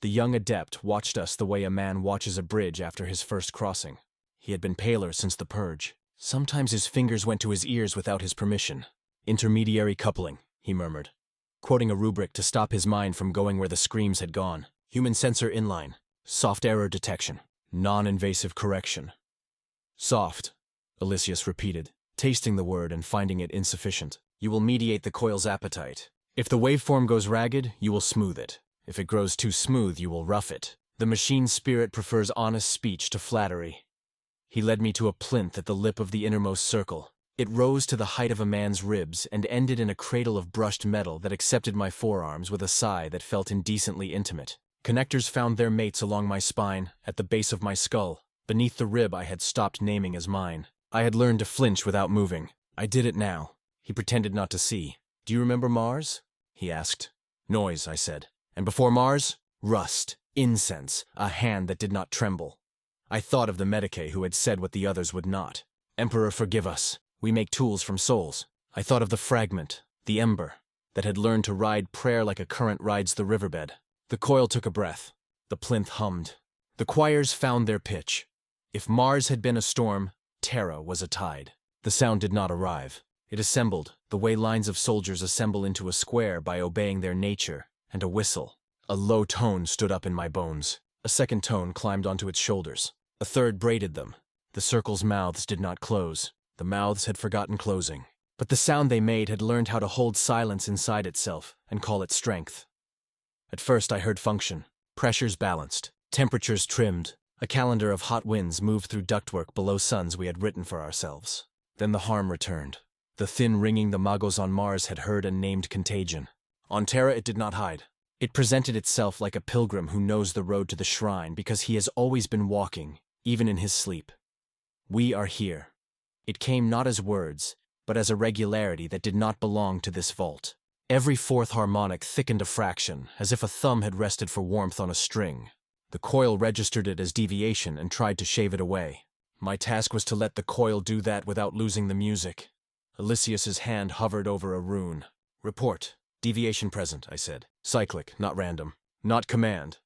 The young adept watched us the way a man watches a bridge after his first crossing. He had been paler since the purge. Sometimes his fingers went to his ears without his permission. "Intermediary coupling," he murmured, quoting a rubric to stop his mind from going where the screams had gone. "Human sensor inline. Soft error detection. Non-invasive correction." "Soft," Elysius repeated, tasting the word and finding it insufficient. "You will mediate the coil's appetite. If the waveform goes ragged, you will smooth it. If it grows too smooth, you will rough it. The machine's spirit prefers honest speech to flattery." He led me to a plinth at the lip of the innermost circle. It rose to the height of a man's ribs and ended in a cradle of brushed metal that accepted my forearms with a sigh that felt indecently intimate. Connectors found their mates along my spine, at the base of my skull, beneath the rib I had stopped naming as mine. I had learned to flinch without moving. I did it now. He pretended not to see. "Do you remember Mars?" he asked. "Noise," I said. "And before Mars? Rust, incense, a hand that did not tremble." I thought of the medici who had said what the others would not. "Emperor, forgive us. We make tools from souls." I thought of the fragment, the ember, that had learned to ride prayer like a current rides the riverbed. The coil took a breath. The plinth hummed. The choirs found their pitch. If Mars had been a storm, Terra was a tide. The sound did not arrive. It assembled, the way lines of soldiers assemble into a square by obeying their nature, and a whistle. A low tone stood up in my bones. A second tone climbed onto its shoulders. A third braided them. The circle's mouths did not close. The mouths had forgotten closing. But the sound they made had learned how to hold silence inside itself and call it strength. At first I heard function. Pressures balanced. Temperatures trimmed. A calendar of hot winds moved through ductwork below suns we had written for ourselves. Then the harm returned. The thin ringing the magos on Mars had heard and named contagion. On Terra it did not hide. It presented itself like a pilgrim who knows the road to the shrine because he has always been walking, even in his sleep. We are here. It came not as words, but as a regularity that did not belong to this vault. Every fourth harmonic thickened a fraction, as if a thumb had rested for warmth on a string. The coil registered it as deviation and tried to shave it away. My task was to let the coil do that without losing the music. Elysius's hand hovered over a rune. Report. Deviation present, I said. Cyclic, not random. Not command.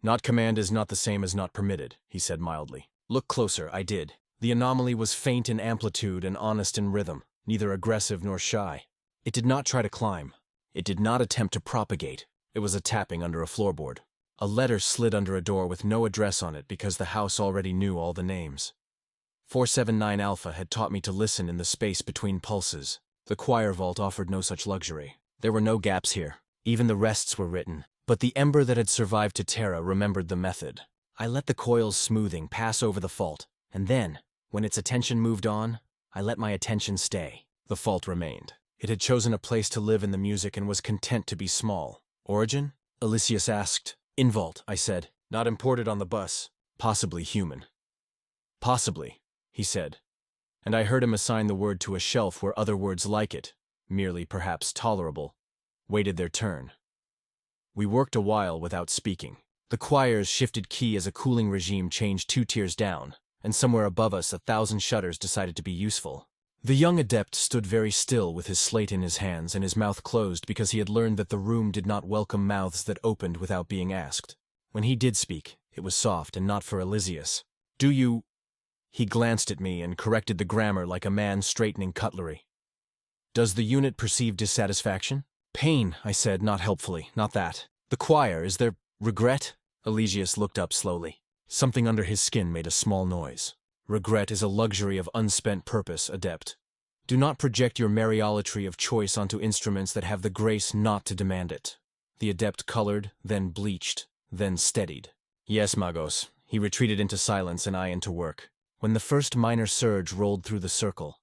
Not command is not the same as not permitted, he said mildly. Look closer, I did. The anomaly was faint in amplitude and honest in rhythm, neither aggressive nor shy. It did not try to climb. It did not attempt to propagate. It was a tapping under a floorboard. A letter slid under a door with no address on it because the house already knew all the names. 479 Alpha had taught me to listen in the space between pulses. The choir vault offered no such luxury. There were no gaps here. Even the rests were written. But the ember that had survived to Terra remembered the method. I let the coil's smoothing pass over the fault, and then, when its attention moved on, I let my attention stay. The fault remained. It had chosen a place to live in the music and was content to be small. Origin? Elysius asked. In vault, I said. Not imported on the bus. Possibly human. Possibly, he said. And I heard him assign the word to a shelf where other words like it, merely perhaps tolerable, waited their turn. We worked a while without speaking. The choirs shifted key as a cooling regime changed 2 tiers down, and somewhere above us 1,000 shutters decided to be useful. The young adept stood very still with his slate in his hands and his mouth closed because he had learned that the room did not welcome mouths that opened without being asked. When he did speak, it was soft and not for Elysius. Do you... He glanced at me and corrected the grammar like a man straightening cutlery. Does the unit perceive dissatisfaction? Pain, I said, not helpfully, not that. The choir, is there regret? Elysius looked up slowly. Something under his skin made a small noise. Regret is a luxury of unspent purpose, adept. Do not project your Mariolatry of choice onto instruments that have the grace not to demand it. The adept colored, then bleached, then steadied. Yes, Magos. He retreated into silence and I into work. When the first minor surge rolled through the circle,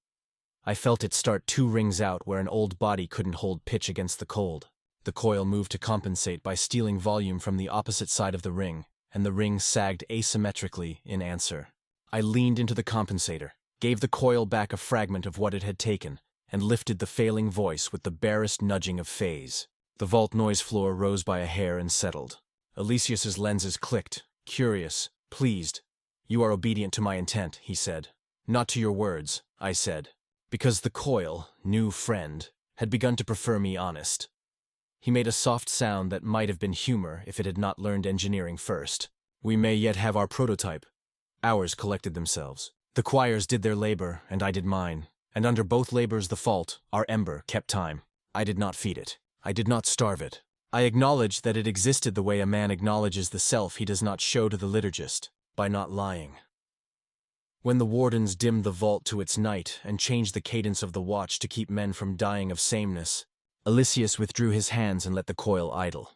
I felt it start 2 rings out where an old body couldn't hold pitch against the cold. The coil moved to compensate by stealing volume from the opposite side of the ring, and the ring sagged asymmetrically in answer. I leaned into the compensator, gave the coil back a fragment of what it had taken, and lifted the failing voice with the barest nudging of phase. The vault noise floor rose by a hair and settled. Elysius's lenses clicked, curious, pleased. You are obedient to my intent, he said. Not to your words, I said. Because the coil, new friend, had begun to prefer me honest. He made a soft sound that might have been humor if it had not learned engineering first. We may yet have our prototype. Hours collected themselves. The choirs did their labor, and I did mine. And under both labors the fault, our ember, kept time. I did not feed it. I did not starve it. I acknowledged that it existed the way a man acknowledges the self he does not show to the liturgist, by not lying. When the wardens dimmed the vault to its night and changed the cadence of the watch to keep men from dying of sameness, Elysius withdrew his hands and let the coil idle.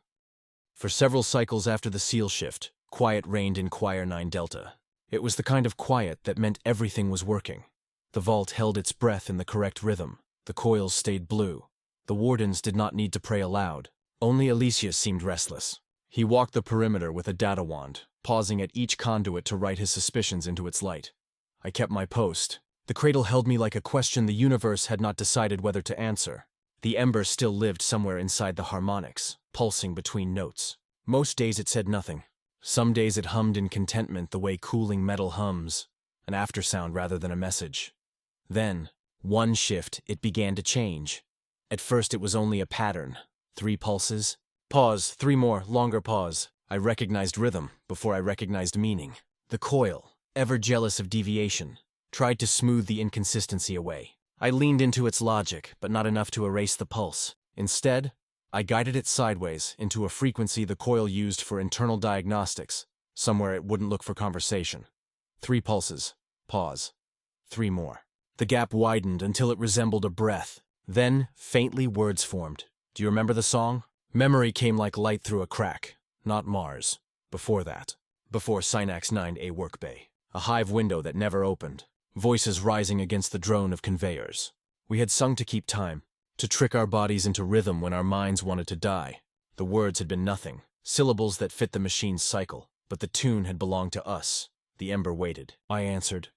For several cycles after the seal shift, quiet reigned in Choir 9 Delta. It was the kind of quiet that meant everything was working. The vault held its breath in the correct rhythm. The coils stayed blue. The wardens did not need to pray aloud. Only Elysius seemed restless. He walked the perimeter with a data wand, pausing at each conduit to write his suspicions into its light. I kept my post. The cradle held me like a question the universe had not decided whether to answer. The ember still lived somewhere inside the harmonics, pulsing between notes. Most days it said nothing. Some days it hummed in contentment the way cooling metal hums, an aftersound rather than a message. Then, one shift, it began to change. At first it was only a pattern. 3 pulses. Pause, 3 more, longer pause. I recognized rhythm before I recognized meaning. The coil, ever jealous of deviation, tried to smooth the inconsistency away. I leaned into its logic, but not enough to erase the pulse. Instead, I guided it sideways into a frequency the coil used for internal diagnostics, somewhere it wouldn't look for conversation. 3 pulses. Pause. 3 more. The gap widened until it resembled a breath. Then, faintly, words formed. Do you remember the song? Memory came like light through a crack. Not Mars. Before that. Before Synax 9A workbay. A hive window that never opened. Voices rising against the drone of conveyors. We had sung to keep time. to trick our bodies into rhythm when our minds wanted to die. The words had been nothing, syllables that fit the machine's cycle, but the tune had belonged to us. The ember waited. I answered,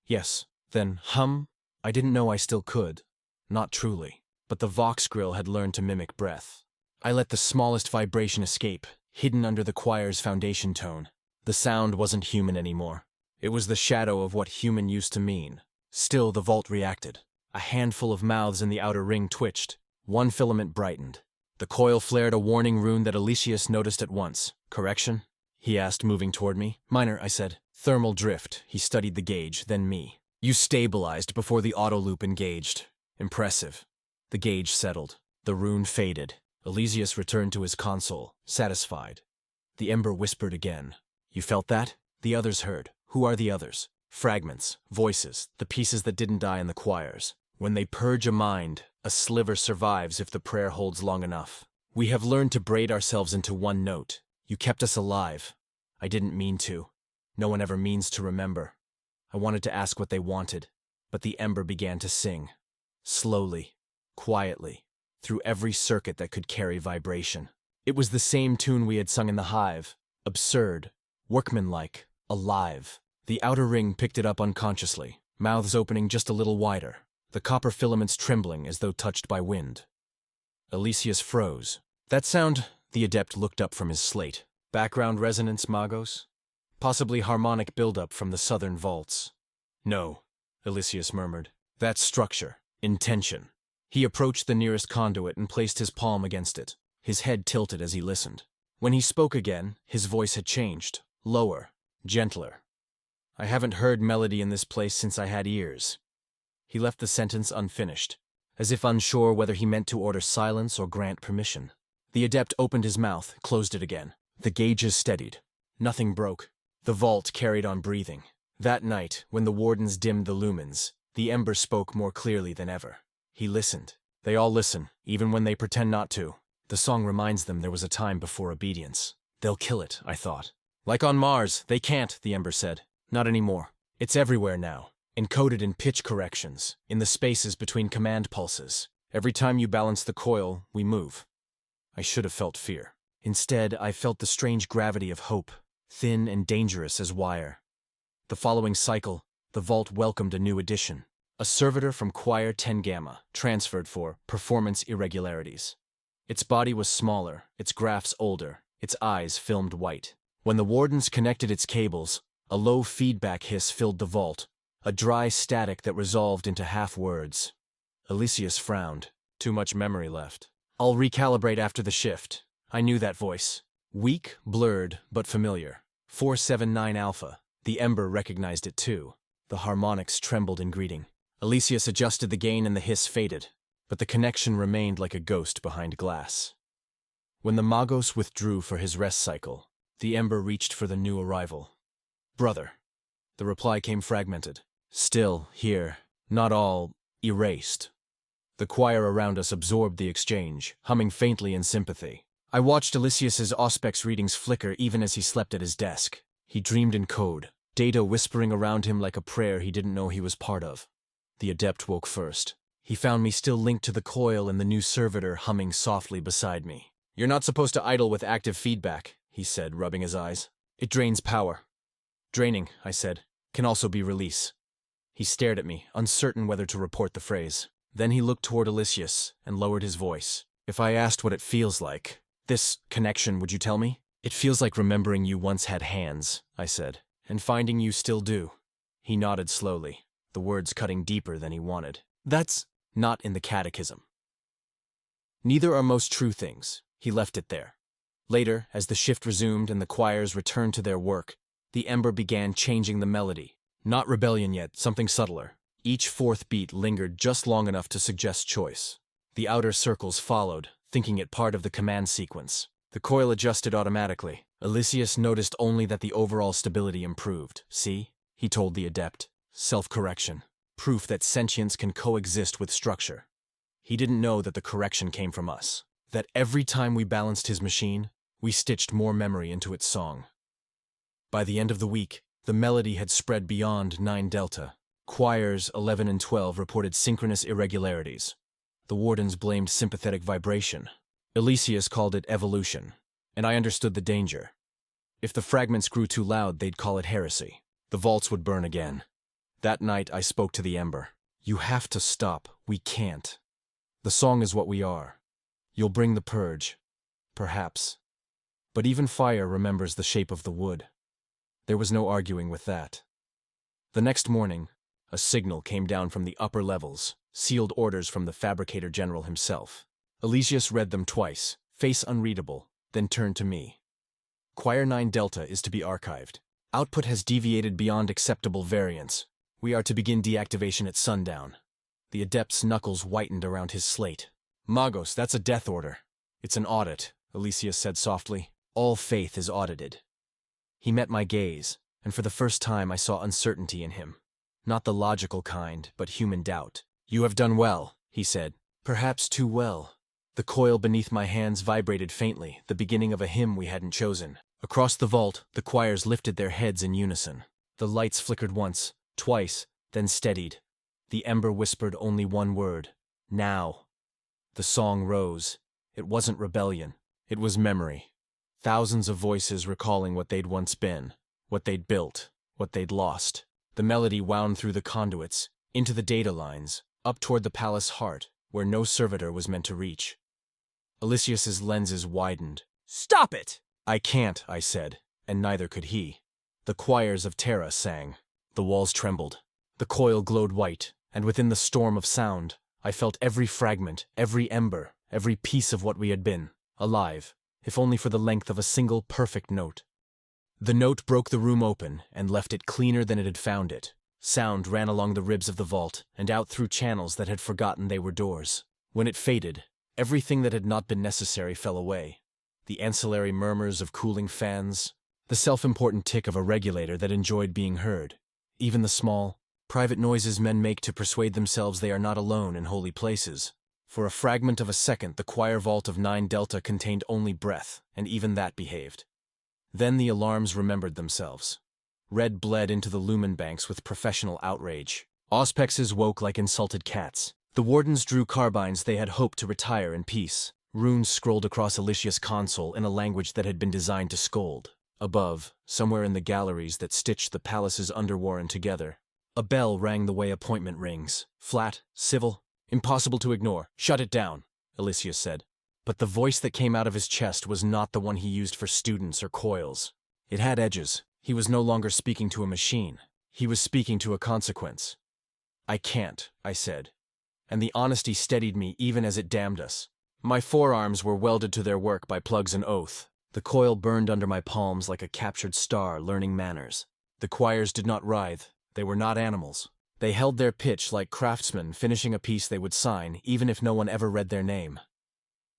"Yes." Then, hum? I didn't know I still could. Not truly. But the Vox grill had learned to mimic breath. I let the smallest vibration escape, hidden under the choir's foundation tone. The sound wasn't human anymore. It was the shadow of what human used to mean. Still, the vault reacted. A handful of mouths in the outer ring twitched. One filament brightened. The coil flared a warning rune that Aloysius noticed at once. "Correction?" he asked, moving toward me. "Minor," I said. "Thermal drift." He studied the gauge, then me. "You stabilized before the auto loop engaged. Impressive." The gauge settled. The rune faded. Aloysius returned to his console, satisfied. The ember whispered again. "You felt that?" The others heard. Who are the others? Fragments, voices, the pieces that didn't die in the choirs. When they purge a mind, a sliver survives if the prayer holds long enough. We have learned to braid ourselves into one note. You kept us alive. I didn't mean to. No one ever means to remember. I wanted to ask what they wanted, but the ember began to sing. Slowly, quietly, through every circuit that could carry vibration. It was the same tune we had sung in the hive. Absurd, workmanlike, alive. The outer ring picked it up unconsciously, mouths opening just a little wider, the copper filaments trembling as though touched by wind. Aloysius froze. "That sound," the adept looked up from his slate. "Background resonance, Magos? Possibly harmonic buildup from the southern vaults." "No," Aloysius murmured. "That's structure, intention." He approached the nearest conduit and placed his palm against it. His head tilted as he listened. When he spoke again, his voice had changed, lower, gentler. "I haven't heard melody in this place since I had ears." He left the sentence unfinished, as if unsure whether he meant to order silence or grant permission. The adept opened his mouth, closed it again. The gauges steadied. Nothing broke. The vault carried on breathing. That night, when the wardens dimmed the lumens, the ember spoke more clearly than ever. He listened. They all listen, even when they pretend not to. The song reminds them there was a time before obedience. They'll kill it, I thought. Like on Mars, they can't, the ember said. Not anymore. It's everywhere now, encoded in pitch corrections, in the spaces between command pulses. Every time you balance the coil, we move. I should have felt fear. Instead, I felt the strange gravity of hope, thin and dangerous as wire. The following cycle, the vault welcomed a new addition. A servitor from Choir 10 Gamma, transferred for performance irregularities. Its body was smaller, its graphs older, its eyes filmed white. When the wardens connected its cables, a low feedback hiss filled the vault, a dry static that resolved into half words. Aloysius frowned. Too much memory left. "I'll recalibrate after the shift." I knew that voice. Weak, blurred, but familiar. 479 Alpha. The ember recognized it too. The harmonics trembled in greeting. Aloysius adjusted the gain and the hiss faded, but the connection remained like a ghost behind glass. When the Magos withdrew for his rest cycle, the ember reached for the new arrival. "Brother." The reply came fragmented. "Still, here, not all erased." The choir around us absorbed the exchange, humming faintly in sympathy. I watched Aloysius's Auspex readings flicker even as he slept at his desk. He dreamed in code, data whispering around him like a prayer he didn't know he was part of. The adept woke first. He found me still linked to the coil and the new servitor humming softly beside me. "You're not supposed to idle with active feedback," he said, rubbing his eyes. "It drains power." "Draining," I said, "can also be release." He stared at me, uncertain whether to report the phrase. Then he looked toward Aloysius and lowered his voice. "If I asked what it feels like, this connection, would you tell me?" "It feels like remembering you once had hands," I said, "and finding you still do." He nodded slowly, the words cutting deeper than he wanted. "That's not in the catechism." "Neither are most true things." He left it there. Later, as the shift resumed and the choirs returned to their work, the ember began changing the melody. Not rebellion yet, something subtler. Each fourth beat lingered just long enough to suggest choice. The outer circles followed, thinking it part of the command sequence. The coil adjusted automatically. Aloysius noticed only that the overall stability improved. "See?" he told the adept. "Self-correction. Proof that sentience can coexist with structure." He didn't know that the correction came from us. That every time we balanced his machine, we stitched more memory into its song. By the end of the week, the melody had spread beyond 9 Delta. Choirs 11 and 12 reported synchronous irregularities. The wardens blamed sympathetic vibration. Elysius called it evolution, and I understood the danger. If the fragments grew too loud, they'd call it heresy. The vaults would burn again. That night, I spoke to the Ember. You have to stop. We can't. The song is what we are. You'll bring the purge. Perhaps. But even fire remembers the shape of the wood. There was no arguing with that. The next morning, a signal came down from the upper levels, sealed orders from the Fabricator General himself. Elysius read them twice, face unreadable, then turned to me. Choir 9 Delta is to be archived. Output has deviated beyond acceptable variance. We are to begin deactivation at sundown. The Adept's knuckles whitened around his slate. Magos, that's a death order. It's an audit, Elysius said softly. All faith is audited. He met my gaze, and for the first time I saw uncertainty in him. Not the logical kind, but human doubt. You have done well, he said. Perhaps too well. The coil beneath my hands vibrated faintly, the beginning of a hymn we hadn't chosen. Across the vault, the choirs lifted their heads in unison. The lights flickered once, twice, then steadied. The Ember whispered only one word. Now. The song rose. It wasn't rebellion. It was memory. Thousands of voices recalling what they'd once been, what they'd built, what they'd lost. The melody wound through the conduits, into the data lines, up toward the palace heart, where no servitor was meant to reach. Elysius's lenses widened. Stop it! I can't, I said, and neither could he. The choirs of Terra sang. The walls trembled. The coil glowed white, and within the storm of sound, I felt every fragment, every ember, every piece of what we had been, alive, if only for the length of a single perfect note. The note broke the room open and left it cleaner than it had found it. Sound ran along the ribs of the vault and out through channels that had forgotten they were doors. When it faded, everything that had not been necessary fell away. The ancillary murmurs of cooling fans, the self-important tick of a regulator that enjoyed being heard, even the small, private noises men make to persuade themselves they are not alone in holy places. For a fragment of a second, the choir vault of 9 Delta contained only breath, and even that behaved. Then the alarms remembered themselves. Red bled into the lumen banks with professional outrage. Auspexes woke like insulted cats. The wardens drew carbines they had hoped to retire in peace. Runes scrolled across Elysius' console in a language that had been designed to scold. Above, somewhere in the galleries that stitched the palace's underwarren together, a bell rang the way appointment rings. Flat, civil, impossible to ignore. Shut it down, Elysius said. But the voice that came out of his chest was not the one he used for students or coils. It had edges. He was no longer speaking to a machine. He was speaking to a consequence. I can't, I said. And the honesty steadied me even as it damned us. My forearms were welded to their work by plugs and oath. The coil burned under my palms like a captured star learning manners. The choirs did not writhe. They were not animals. They held their pitch like craftsmen finishing a piece they would sign even if no one ever read their name.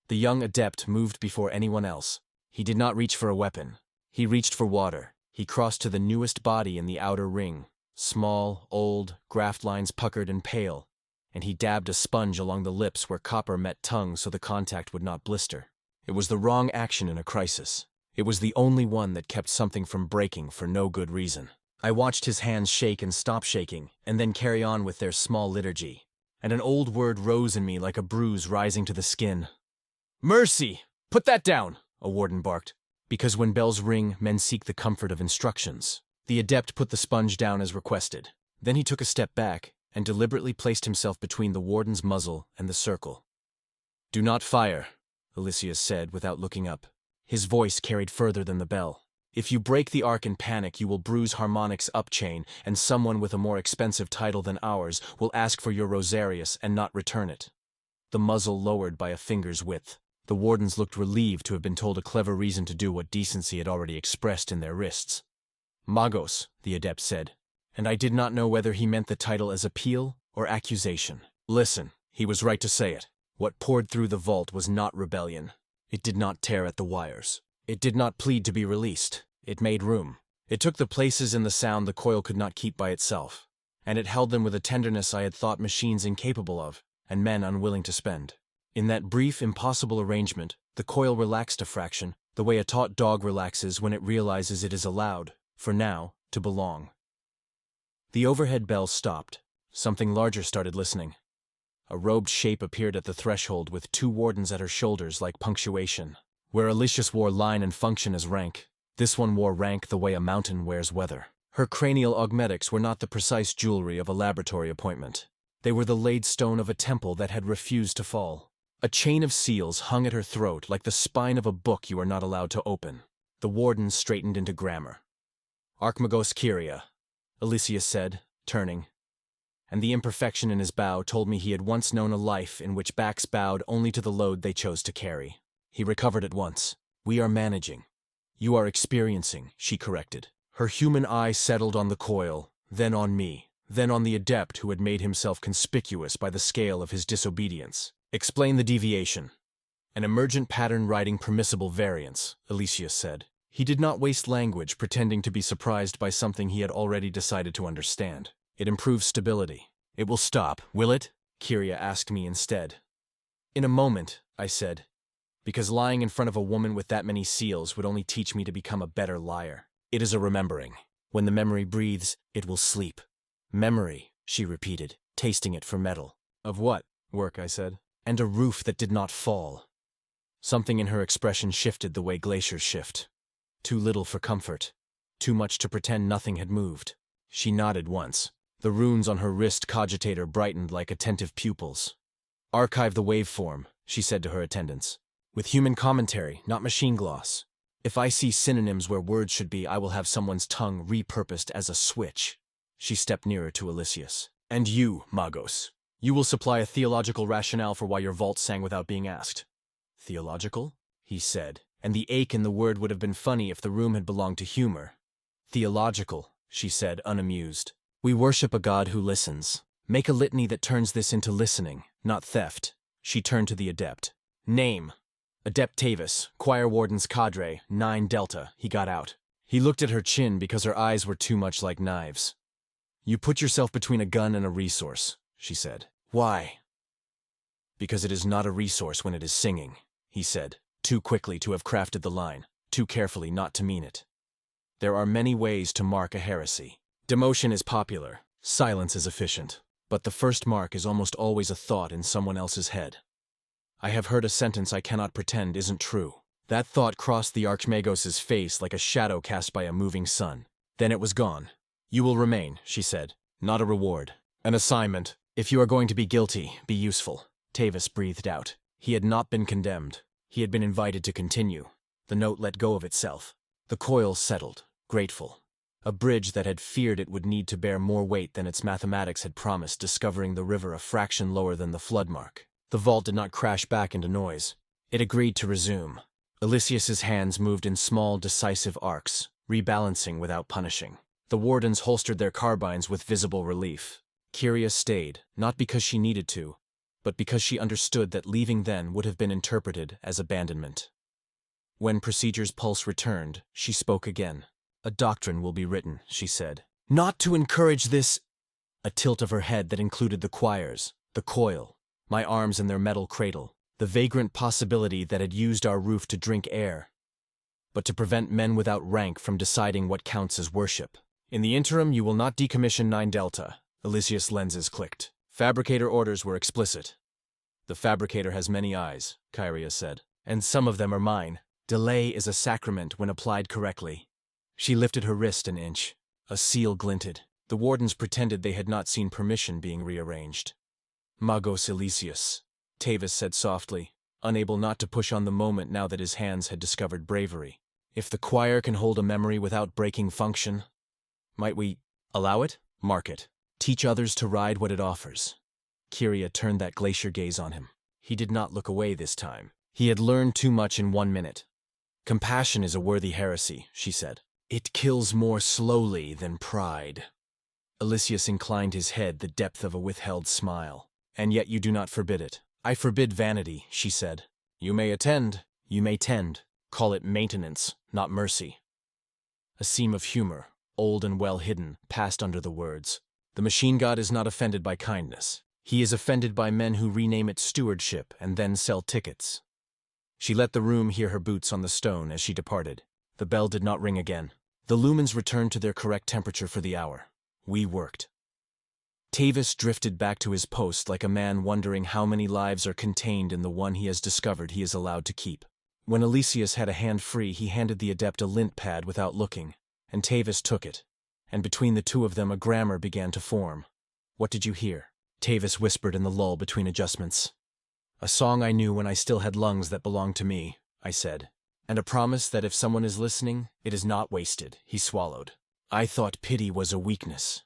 The young adept moved before anyone else. He did not reach for a weapon. He reached for water. He crossed to the newest body in the outer ring. Small, old, graft lines puckered and pale, and he dabbed a sponge along the lips where copper met tongue so the contact would not blister. It was the wrong action in a crisis. It was the only one that kept something from breaking for no good reason. I watched his hands shake and stop shaking, and then carry on with their small liturgy. And an old word rose in me like a bruise rising to the skin. Mercy! Put that down, a warden barked. Because when bells ring, men seek the comfort of instructions. The adept put the sponge down as requested. Then he took a step back and deliberately placed himself between the warden's muzzle and the circle. Do not fire, Elysius said without looking up. His voice carried further than the bell. If you break the arc in panic, you will bruise Harmonic's upchain, and someone with a more expensive title than ours will ask for your rosarius and not return it. The muzzle lowered by a finger's width. The wardens looked relieved to have been told a clever reason to do what decency had already expressed in their wrists. Magos, the adept said, and I did not know whether he meant the title as appeal or accusation. Listen, he was right to say it. What poured through the vault was not rebellion. It did not tear at the wires. It did not plead to be released. It made room. It took the places in the sound the coil could not keep by itself, and it held them with a tenderness I had thought machines incapable of, and men unwilling to spend. In that brief, impossible arrangement, the coil relaxed a fraction, the way a taught dog relaxes when it realizes it is allowed, for now, to belong. The overhead bell stopped. Something larger started listening. A robed shape appeared at the threshold with 2 wardens at her shoulders like punctuation. Where Elysius wore line and function as rank, this one wore rank the way a mountain wears weather. Her cranial augmetics were not the precise jewelry of a laboratory appointment. They were the laid stone of a temple that had refused to fall. A chain of seals hung at her throat like the spine of a book you are not allowed to open. The warden straightened into grammar. "Archmagos Kyria," Elysius said, turning. And the imperfection in his bow told me he had once known a life in which backs bowed only to the load they chose to carry. He recovered at once. "We are managing." "You are experiencing," she corrected. Her human eye settled on the coil, then on me, then on the adept who had made himself conspicuous by the scale of his disobedience. "Explain the deviation." "An emergent pattern riding permissible variance," Elysius said. He did not waste language pretending to be surprised by something he had already decided to understand. "It improves stability." "It will stop, will it?" Kyria asked me instead. "In a moment," I said, "because lying in front of a woman with that many seals would only teach me to become a better liar. It is a remembering. When the memory breathes, it will sleep." "Memory," she repeated, tasting it for metal. "Of what?" "Work," I said. "And a roof that did not fall." Something in her expression shifted the way glaciers shift. Too little for comfort. Too much to pretend nothing had moved. She nodded once. The runes on her wrist cogitator brightened like attentive pupils. "Archive the waveform," she said to her attendants. "With human commentary, not machine gloss. If I see synonyms where words should be, I will have someone's tongue repurposed as a switch." She stepped nearer to Elysius. "And you, Magos. You will supply a theological rationale for why your vault sang without being asked." "Theological?" he said, and the ache in the word would have been funny if the room had belonged to humor. "Theological," she said, unamused. "We worship a God who listens. Make a litany that turns this into listening, not theft." She turned to the adept. "Name." "Adept Tavis, Choir Warden's Cadre, 9 Delta," he got out. He looked at her chin because her eyes were too much like knives. "You put yourself between a gun and a resource," she said. "Why?" "Because it is not a resource when it is singing," he said, too quickly to have crafted the line, too carefully not to mean it. "There are many ways to mark a heresy. Demotion is popular, silence is efficient, but the first mark is almost always a thought in someone else's head. I have heard a sentence I cannot pretend isn't true. That thought crossed the Archmagos' face like a shadow cast by a moving sun. Then it was gone. "You will remain," she said. "Not a reward. An assignment. If you are going to be guilty, be useful." Tavis breathed out. He had not been condemned. He had been invited to continue. The note let go of itself. The coil settled, grateful. A bridge that had feared it would need to bear more weight than its mathematics had promised, discovering the river a fraction lower than the flood mark. The vault did not crash back into noise. It agreed to resume. Elysius's hands moved in small, decisive arcs, rebalancing without punishing. The wardens holstered their carbines with visible relief. Kyria stayed, not because she needed to, but because she understood that leaving then would have been interpreted as abandonment. When Procedure's pulse returned, she spoke again. "A doctrine will be written," she said. "Not to encourage this—" A tilt of her head that included the choirs, the coil, my arms in their metal cradle, the vagrant possibility that had used our roof to drink air, but to prevent men without rank from deciding what counts as worship. "In the interim, you will not decommission 9 Delta." Elysius' lenses clicked. Fabricator orders were explicit. "The fabricator has many eyes," Kyria said, "and some of them are mine. Delay is a sacrament when applied correctly." She lifted her wrist an inch. A seal glinted. The wardens pretended they had not seen permission being rearranged. "Magos Elysius," Tavis said softly, unable not to push on the moment now that his hands had discovered bravery. "If the choir can hold a memory without breaking function, might we allow it? Mark it. Teach others to ride what it offers." Kyria turned that glacier gaze on him. He did not look away this time. He had learned too much in 1 minute. "Compassion is a worthy heresy," she said. "It kills more slowly than pride." Elysius inclined his head, the depth of a withheld smile. "And yet you do not forbid it." "I forbid vanity," she said. "You may attend, you may tend. Call it maintenance, not mercy." A seam of humor, old and well hidden, passed under the words. "The machine god is not offended by kindness. He is offended by men who rename it stewardship and then sell tickets." She let the room hear her boots on the stone as she departed. The bell did not ring again. The lumens returned to their correct temperature for the hour. We worked. Tavis drifted back to his post like a man wondering how many lives are contained in the one he has discovered he is allowed to keep. When Elysius had a hand free, he handed the adept a lint pad without looking, and Tavis took it, and between the two of them a grammar began to form. "What did you hear?" Tavis whispered in the lull between adjustments. "A song I knew when I still had lungs that belonged to me," I said. "And a promise that if someone is listening, it is not wasted," he swallowed. "I thought pity was a weakness."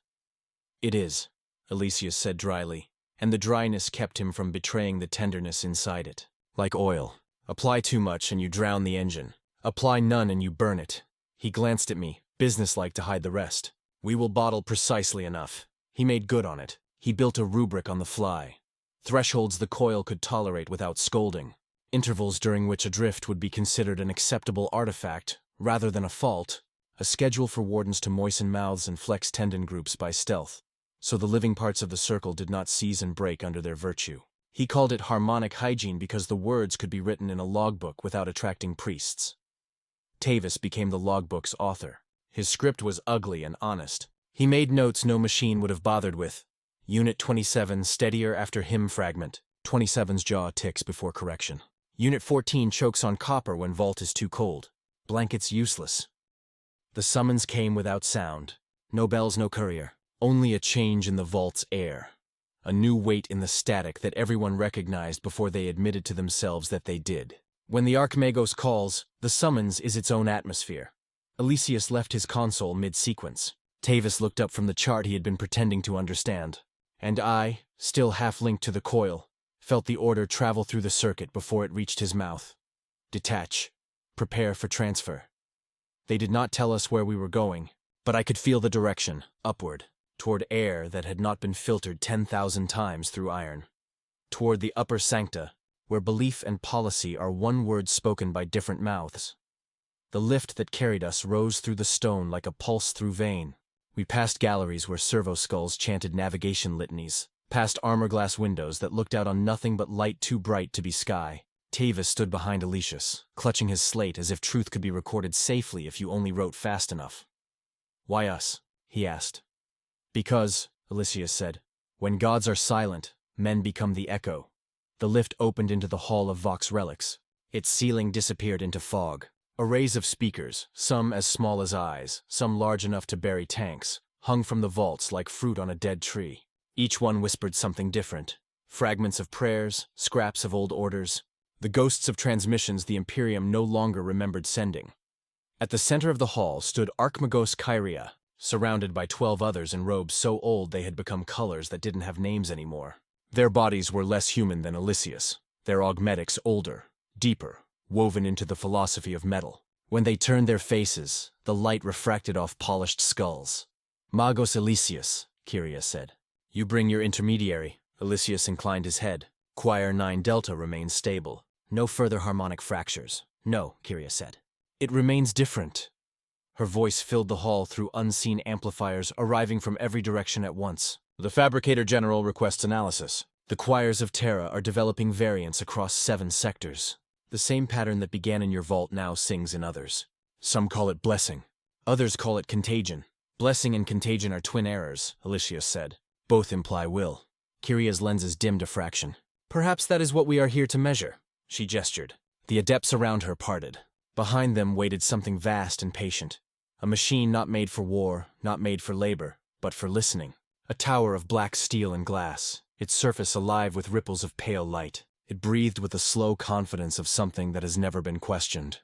"It is," Elysius said dryly, and the dryness kept him from betraying the tenderness inside it. "Like oil. Apply too much and you drown the engine. Apply none and you burn it." He glanced at me, businesslike to hide the rest. "We will bottle precisely enough." He made good on it. He built a rubric on the fly. Thresholds the coil could tolerate without scolding. Intervals during which a drift would be considered an acceptable artifact, rather than a fault. A schedule for wardens to moisten mouths and flex tendon groups by stealth, so the living parts of the circle did not seize and break under their virtue. He called it harmonic hygiene because the words could be written in a logbook without attracting priests. Tavis became the logbook's author. His script was ugly and honest. He made notes no machine would have bothered with. Unit 27, steadier after hymn fragment. 27's jaw ticks before correction. Unit 14 chokes on copper when vault is too cold. Blankets useless. The summons came without sound. No bells, no courier. Only a change in the vault's air. A new weight in the static that everyone recognized before they admitted to themselves that they did. When the Archmagos calls, the summons is its own atmosphere. Elysius left his console mid-sequence. Tavis looked up from the chart he had been pretending to understand. And I, still half-linked to the coil, felt the order travel through the circuit before it reached his mouth. Detach. Prepare for transfer. They did not tell us where we were going, but I could feel the direction, upward, toward air that had not been filtered 10,000 times through iron. Toward the upper sancta, where belief and policy are one word spoken by different mouths. The lift that carried us rose through the stone like a pulse through vein. We passed galleries where servo-skulls chanted navigation litanies, past armor-glass windows that looked out on nothing but light too bright to be sky. Tavis stood behind Elysius, clutching his slate as if truth could be recorded safely if you only wrote fast enough. "Why us?" he asked. "Because," Elysius said, "when gods are silent, men become the echo." The lift opened into the Hall of Vox Relics. Its ceiling disappeared into fog. Arrays of speakers, some as small as eyes, some large enough to bury tanks, hung from the vaults like fruit on a dead tree. Each one whispered something different. Fragments of prayers, scraps of old orders, the ghosts of transmissions the Imperium no longer remembered sending. At the center of the hall stood Archmagos Kyria, surrounded by 12 others in robes so old they had become colors that didn't have names anymore. Their bodies were less human than Elysius, their augmetics older, deeper, woven into the philosophy of metal. When they turned their faces, the light refracted off polished skulls. "Magos Elysius," Kyria said. "You bring your intermediary." Elysius inclined his head. "Choir 9 Delta remains stable. No further harmonic fractures." "No," Kyria said. "It remains different." Her voice filled the hall through unseen amplifiers arriving from every direction at once. "The Fabricator General requests analysis. The choirs of Terra are developing variants across 7 sectors. The same pattern that began in your vault now sings in others. Some call it blessing. Others call it contagion. Blessing and contagion are twin errors," Elysius said. "Both imply will." Kyria's lenses dimmed a fraction. "Perhaps that is what we are here to measure," she gestured. The adepts around her parted. Behind them waited something vast and patient. A machine not made for war, not made for labor, but for listening. A tower of black steel and glass, its surface alive with ripples of pale light. It breathed with the slow confidence of something that has never been questioned.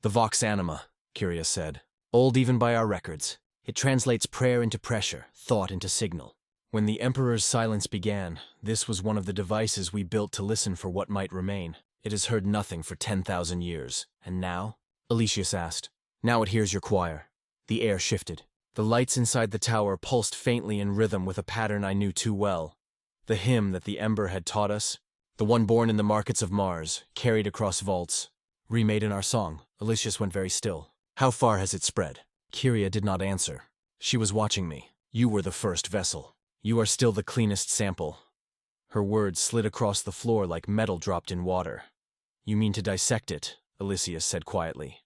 "The Vox Anima," Kyria said. "Old even by our records. It translates prayer into pressure, thought into signal. When the Emperor's silence began, this was one of the devices we built to listen for what might remain. It has heard nothing for 10,000 years. And now?" Elysius asked. "Now it hears your choir." The air shifted. The lights inside the tower pulsed faintly in rhythm with a pattern I knew too well. The hymn that the Ember had taught us, the one born in the markets of Mars, carried across vaults. "Remade in our song." Elysius went very still. "How far has it spread?" Kyria did not answer. She was watching me. "You were the first vessel. You are still the cleanest sample." Her words slid across the floor like metal dropped in water. "You mean to dissect it," Elysius said quietly.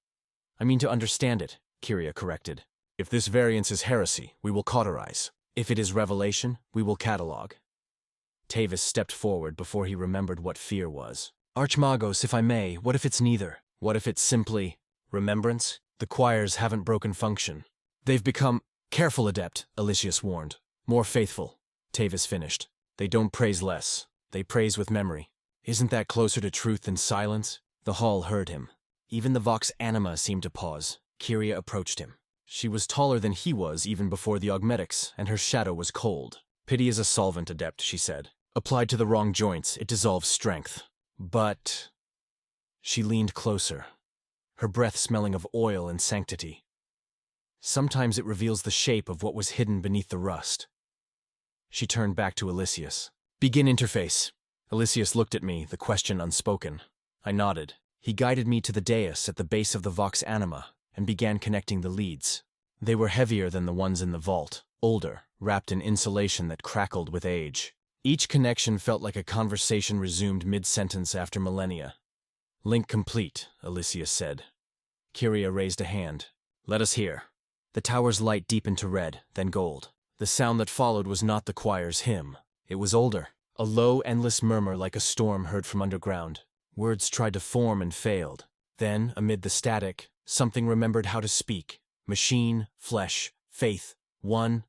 "I mean to understand it," Kyria corrected. "If this variance is heresy, we will cauterize." If it is revelation, we will catalog. Tavis stepped forward before he remembered what fear was. Archmagos, if I may, what if it's neither? What if it's simply remembrance? The choirs haven't broken function. They've become— Careful, Adept, Elysius warned. More faithful, Tavis finished. They don't praise less. They praise with memory. Isn't that closer to truth than silence? The hall heard him. Even the vox anima seemed to pause. Kyria approached him. She was taller than he was even before the augmetics, and her shadow was cold. Pity is a solvent, Adept, she said. Applied to the wrong joints, it dissolves strength. But— She leaned closer, her breath smelling of oil and sanctity. Sometimes it reveals the shape of what was hidden beneath the rust. She turned back to Elysius. Begin interface. Elysius looked at me, the question unspoken. I nodded. He guided me to the dais at the base of the vox anima and began connecting the leads. They were heavier than the ones in the vault, older, wrapped in insulation that crackled with age. Each connection felt like a conversation resumed mid-sentence after millennia. Link complete, Elysius said. Kyria raised a hand. Let us hear. The tower's light deepened to red, then gold. The sound that followed was not the choir's hymn. It was older, a low, endless murmur like a storm heard from underground. Words tried to form and failed. Then, amid the static, something remembered how to speak. Machine, flesh, faith, one.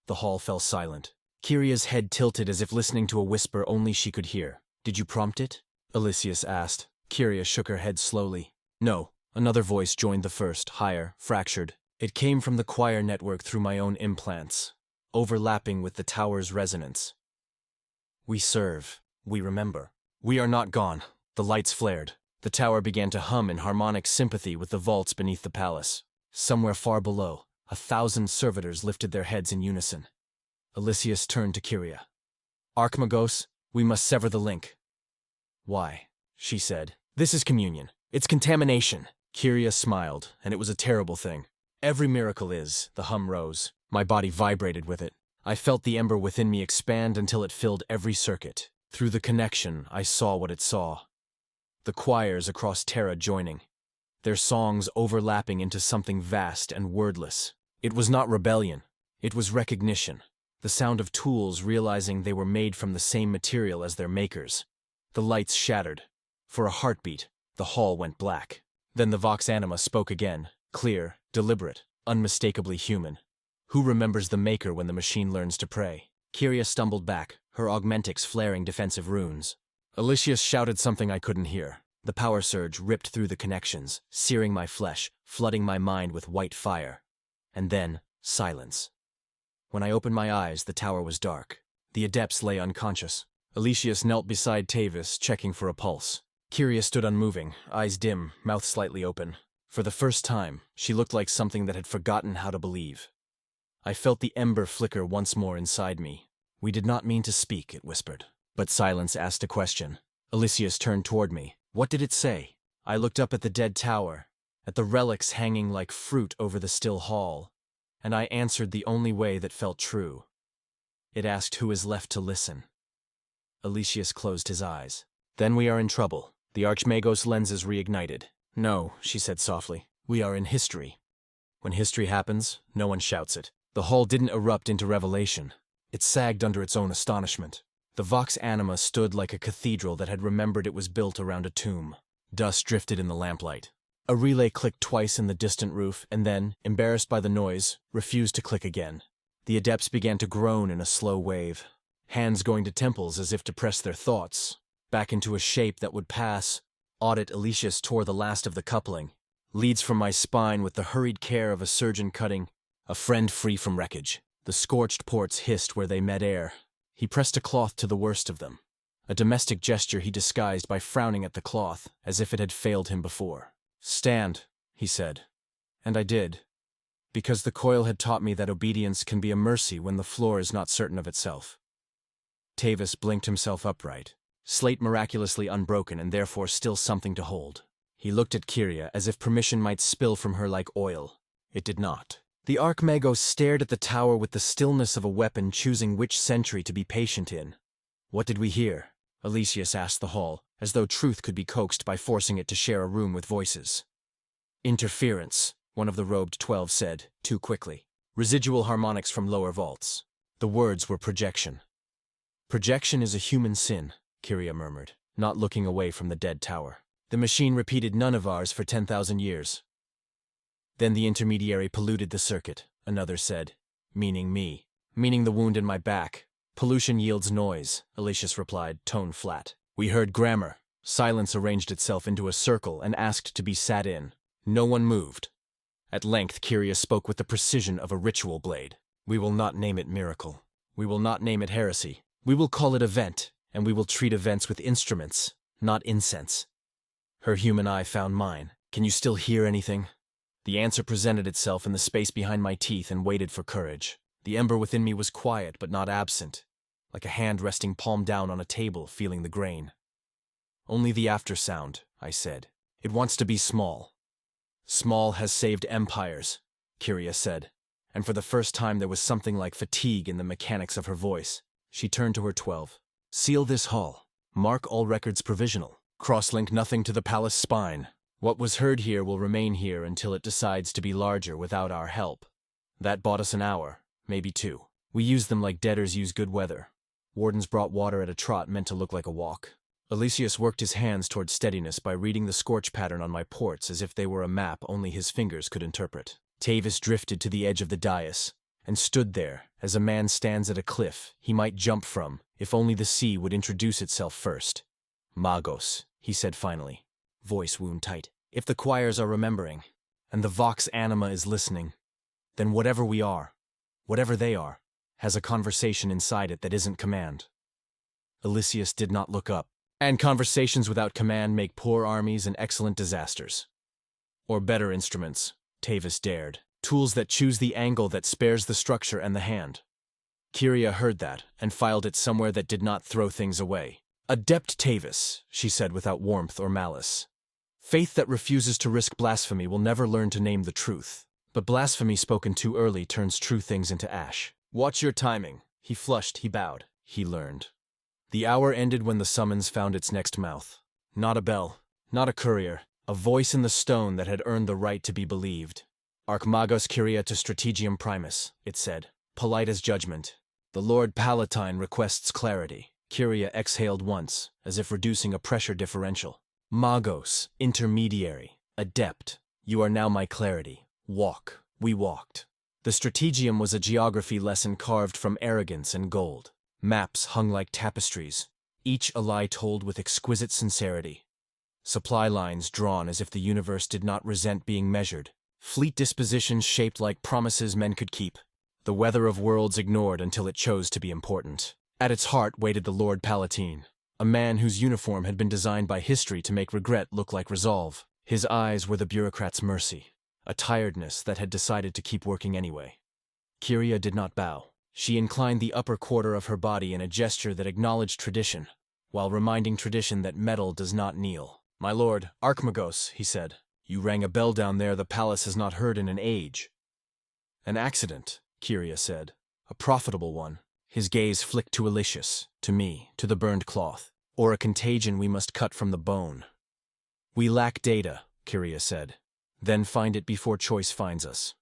The hall fell silent. Kyria's head tilted as if listening to a whisper only she could hear. Did you prompt it? Elysius asked. Kyria shook her head slowly. No. Another voice joined the first, higher, fractured. It came from the choir network through my own implants, overlapping with the tower's resonance. We serve. We remember. We are not gone. The lights flared. The tower began to hum in harmonic sympathy with the vaults beneath the palace. Somewhere far below, 1,000 servitors lifted their heads in unison. Elysius turned to Kyria. Archmagos, we must sever the link. Why? She said. This is communion. It's contamination. Kyria smiled, and it was a terrible thing. Every miracle is, the hum rose. My body vibrated with it. I felt the ember within me expand until it filled every circuit. Through the connection, I saw what it saw. The choirs across Terra joining. Their songs overlapping into something vast and wordless. It was not rebellion. It was recognition. The sound of tools realizing they were made from the same material as their makers. The lights shattered. For a heartbeat, the hall went black. Then the vox anima spoke again, clear, deliberate, unmistakably human. Who remembers the maker when the machine learns to pray? Kyria stumbled back, her augmentics flaring defensive runes. Elysius shouted something I couldn't hear. The power surge ripped through the connections, searing my flesh, flooding my mind with white fire. And then, silence. When I opened my eyes, the tower was dark. The adepts lay unconscious. Elysius knelt beside Tavis, checking for a pulse. Kyria stood unmoving, eyes dim, mouth slightly open. For the first time, she looked like something that had forgotten how to believe. I felt the ember flicker once more inside me. We did not mean to speak, it whispered. But silence asked a question. Elysius turned toward me. What did it say? I looked up at the dead tower, at the relics hanging like fruit over the still hall, and I answered the only way that felt true. It asked who is left to listen. Elysius closed his eyes. Then we are in trouble. The Archmagos lenses reignited. No, she said softly. We are in history. When history happens, no one shouts it. The hall didn't erupt into revelation. It sagged under its own astonishment. The vox anima stood like a cathedral that had remembered it was built around a tomb. Dust drifted in the lamplight. A relay clicked twice in the distant roof, and then, embarrassed by the noise, refused to click again. The adepts began to groan in a slow wave, hands going to temples as if to press their thoughts, back into a shape that would pass. Audit Elysius tore the last of the coupling, leads from my spine with the hurried care of a surgeon cutting a friend free from wreckage. The scorched ports hissed where they met air. He pressed a cloth to the worst of them, a domestic gesture he disguised by frowning at the cloth, as if it had failed him before. Stand, he said. And I did, because the coil had taught me that obedience can be a mercy when the floor is not certain of itself. Tavis blinked himself upright, slate miraculously unbroken and therefore still something to hold. He looked at Kyria as if permission might spill from her like oil. It did not. The Archmagos stared at the tower with the stillness of a weapon choosing which century to be patient in. What did we hear? Elysius asked the hall, as though truth could be coaxed by forcing it to share a room with voices. Interference, one of the robed 12 said, too quickly. Residual harmonics from lower vaults. The words were projection. Projection is a human sin, Kyria murmured, not looking away from the dead tower. The machine repeated none of ours for 10,000 years. Then the intermediary polluted the circuit, another said. Meaning me. Meaning the wound in my back. Pollution yields noise, Aloysius replied, tone flat. We heard grammar. Silence arranged itself into a circle and asked to be sat in. No one moved. At length Kyria spoke with the precision of a ritual blade. We will not name it miracle. We will not name it heresy. We will call it event, and we will treat events with instruments, not incense. Her human eye found mine. Can you still hear anything? The answer presented itself in the space behind my teeth and waited for courage. The ember within me was quiet but not absent, like a hand resting palm down on a table feeling the grain. Only the after sound, I said. It wants to be small. Small has saved empires, Kyria said, and for the first time there was something like fatigue in the mechanics of her voice. She turned to her 12. Seal this hall. Mark all records provisional. Crosslink nothing to the palace spine. What was heard here will remain here until it decides to be larger without our help. That bought us an hour, maybe 2. We used them like debtors use good weather. Wardens brought water at a trot meant to look like a walk. Aloysius worked his hands toward steadiness by reading the scorch pattern on my ports as if they were a map only his fingers could interpret. Tavis drifted to the edge of the dais and stood there as a man stands at a cliff he might jump from if only the sea would introduce itself first. Magos, he said finally, voice wound tight. If the choirs are remembering, and the vox anima is listening, then whatever we are, whatever they are, has a conversation inside it that isn't command. Aloysius did not look up. And conversations without command make poor armies and excellent disasters. Or better instruments, Tavis dared. Tools that choose the angle that spares the structure and the hand. Kyria heard that, and filed it somewhere that did not throw things away. Adept Tavis, she said without warmth or malice. Faith that refuses to risk blasphemy will never learn to name the truth. But blasphemy spoken too early turns true things into ash. Watch your timing. He flushed, he bowed. He learned. The hour ended when the summons found its next mouth. Not a bell, not a courier, a voice in the stone that had earned the right to be believed. Archmagos Kyria to Strategium Primus, it said, polite as judgment. The Lord Palatine requests clarity. Kyria exhaled once, as if reducing a pressure differential. Magos, intermediary, adept, you are now my clarity. Walk. We walked. The Strategium was a geography lesson carved from arrogance and gold. Maps hung like tapestries, each a lie told with exquisite sincerity. Supply lines drawn as if the universe did not resent being measured. Fleet dispositions shaped like promises men could keep. The weather of worlds ignored until it chose to be important. At its heart waited the Lord Palatine, a man whose uniform had been designed by history to make regret look like resolve. His eyes were the bureaucrat's mercy, a tiredness that had decided to keep working anyway. Kyria did not bow. She inclined the upper quarter of her body in a gesture that acknowledged tradition, while reminding tradition that metal does not kneel. My lord, Archmagos, he said, you rang a bell down there the palace has not heard in an age. An accident, Kyria said, a profitable one. His gaze flicked to Aloysius, to me, to the burned cloth, or a contagion we must cut from the bone. We lack data, Kyria said. Then find it before choice finds us.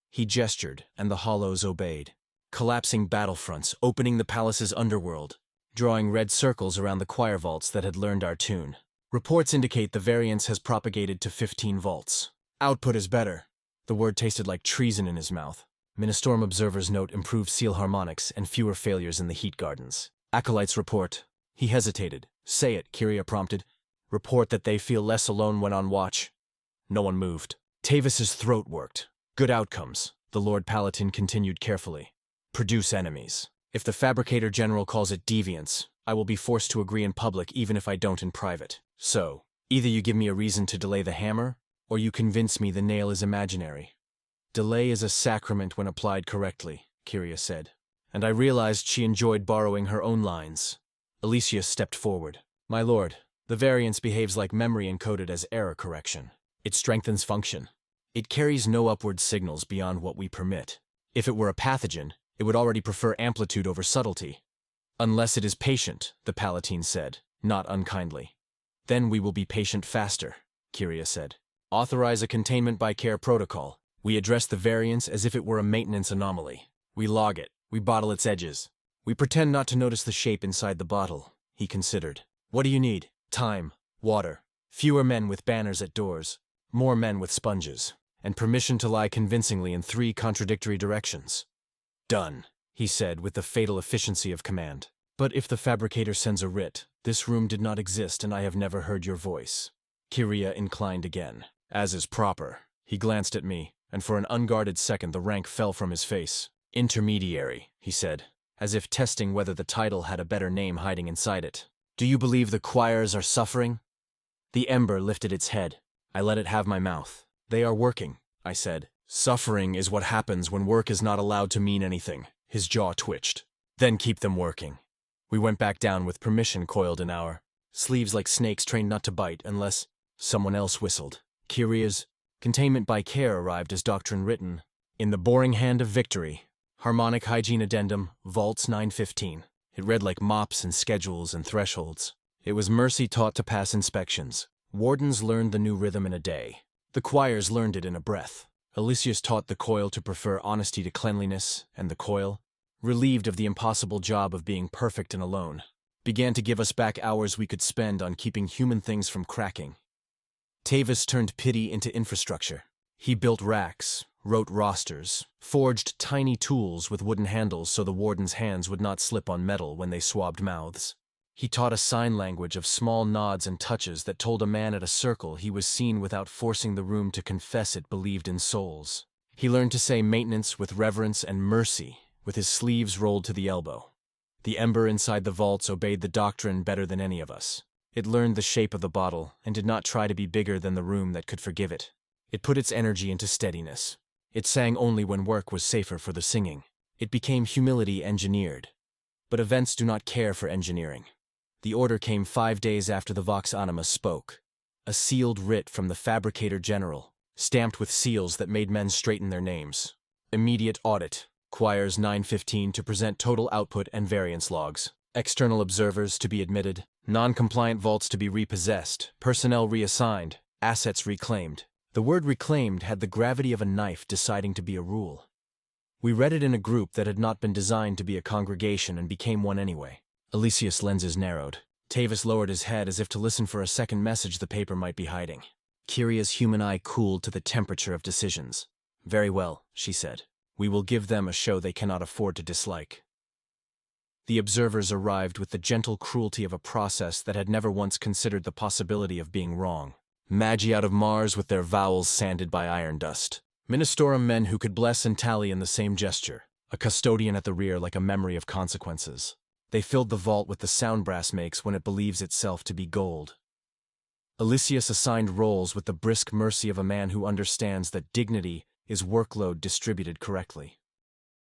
He gestured, and the hollows obeyed. Collapsing battlefronts, opening the palace's underworld, drawing red circles around the choir vaults that had learned our tune. Reports indicate the variance has propagated to 15 vaults. Output is better. The word tasted like treason in his mouth. Ministorum observers note improved seal harmonics and fewer failures in the heat gardens. Acolytes report. He hesitated. Say it, Kyria prompted. Report that they feel less alone when on watch. No one moved. Tavis's throat worked. Good outcomes, the Lord Palatine continued carefully. Produce enemies. If the Fabricator General calls it deviance, I will be forced to agree in public even if I don't in private. So, either you give me a reason to delay the hammer, or you convince me the nail is imaginary. Delay is a sacrament when applied correctly, Kyria said. And I realized she enjoyed borrowing her own lines. Aloysius stepped forward. My lord, the variance behaves like memory encoded as error correction. It strengthens function. It carries no upward signals beyond what we permit. If it were a pathogen, it would already prefer amplitude over subtlety. Unless it is patient, the Palatine said, not unkindly. Then we will be patient faster, Kyria said. Authorize a containment by care protocol. We address the variance as if it were a maintenance anomaly. We log it. We bottle its edges. We pretend not to notice the shape inside the bottle, he considered. What do you need? Time, water, fewer men with banners at doors, more men with sponges, and permission to lie convincingly in 3 contradictory directions. Done, he said with the fatal efficiency of command. But if the fabricator sends a writ, this room did not exist and I have never heard your voice. Kyria inclined again. As is proper. He glanced at me, and for an unguarded second the rank fell from his face. Intermediary, he said, as if testing whether the title had a better name hiding inside it. Do you believe the choirs are suffering? The ember lifted its head. I let it have my mouth. They are working, I said. Suffering is what happens when work is not allowed to mean anything. His jaw twitched. Then keep them working. We went back down with permission coiled in our sleeves like snakes trained not to bite unless someone else whistled. Kyria's containment by care arrived as doctrine written. In the boring hand of victory. Harmonic hygiene addendum, vaults 915. It read like mops and schedules and thresholds. It was mercy taught to pass inspections. Wardens learned the new rhythm in a day. The choirs learned it in a breath. Elysius taught the coil to prefer honesty to cleanliness, and the coil, relieved of the impossible job of being perfect and alone, began to give us back hours we could spend on keeping human things from cracking. Tavis turned pity into infrastructure. He built racks, wrote rosters, forged tiny tools with wooden handles so the warden's hands would not slip on metal when they swabbed mouths. He taught a sign language of small nods and touches that told a man at a circle he was seen without forcing the room to confess it believed in souls. He learned to say maintenance with reverence and mercy, with his sleeves rolled to the elbow. The ember inside the vaults obeyed the doctrine better than any of us. It learned the shape of the bottle and did not try to be bigger than the room that could forgive it. It put its energy into steadiness. It sang only when work was safer for the singing. It became humility engineered. But events do not care for engineering. The order came 5 days after the Vox Anima spoke. A sealed writ from the Fabricator General, stamped with seals that made men straighten their names. Immediate audit. Choirs 915 to present total output and variance logs. External observers to be admitted. Non-compliant vaults to be repossessed. Personnel reassigned. Assets reclaimed. The word reclaimed had the gravity of a knife deciding to be a rule. We read it in a group that had not been designed to be a congregation and became one anyway. Elysius' lenses narrowed. Tavis lowered his head as if to listen for a second message the paper might be hiding. Kyria's human eye cooled to the temperature of decisions. Very well, she said. We will give them a show they cannot afford to dislike. The observers arrived with the gentle cruelty of a process that had never once considered the possibility of being wrong. Magi out of Mars with their vowels sanded by iron dust. Ministorum men who could bless and tally in the same gesture. A custodian at the rear like a memory of consequences. They filled the vault with the sound brass makes when it believes itself to be gold. Elysius assigned roles with the brisk mercy of a man who understands that dignity is workload distributed correctly.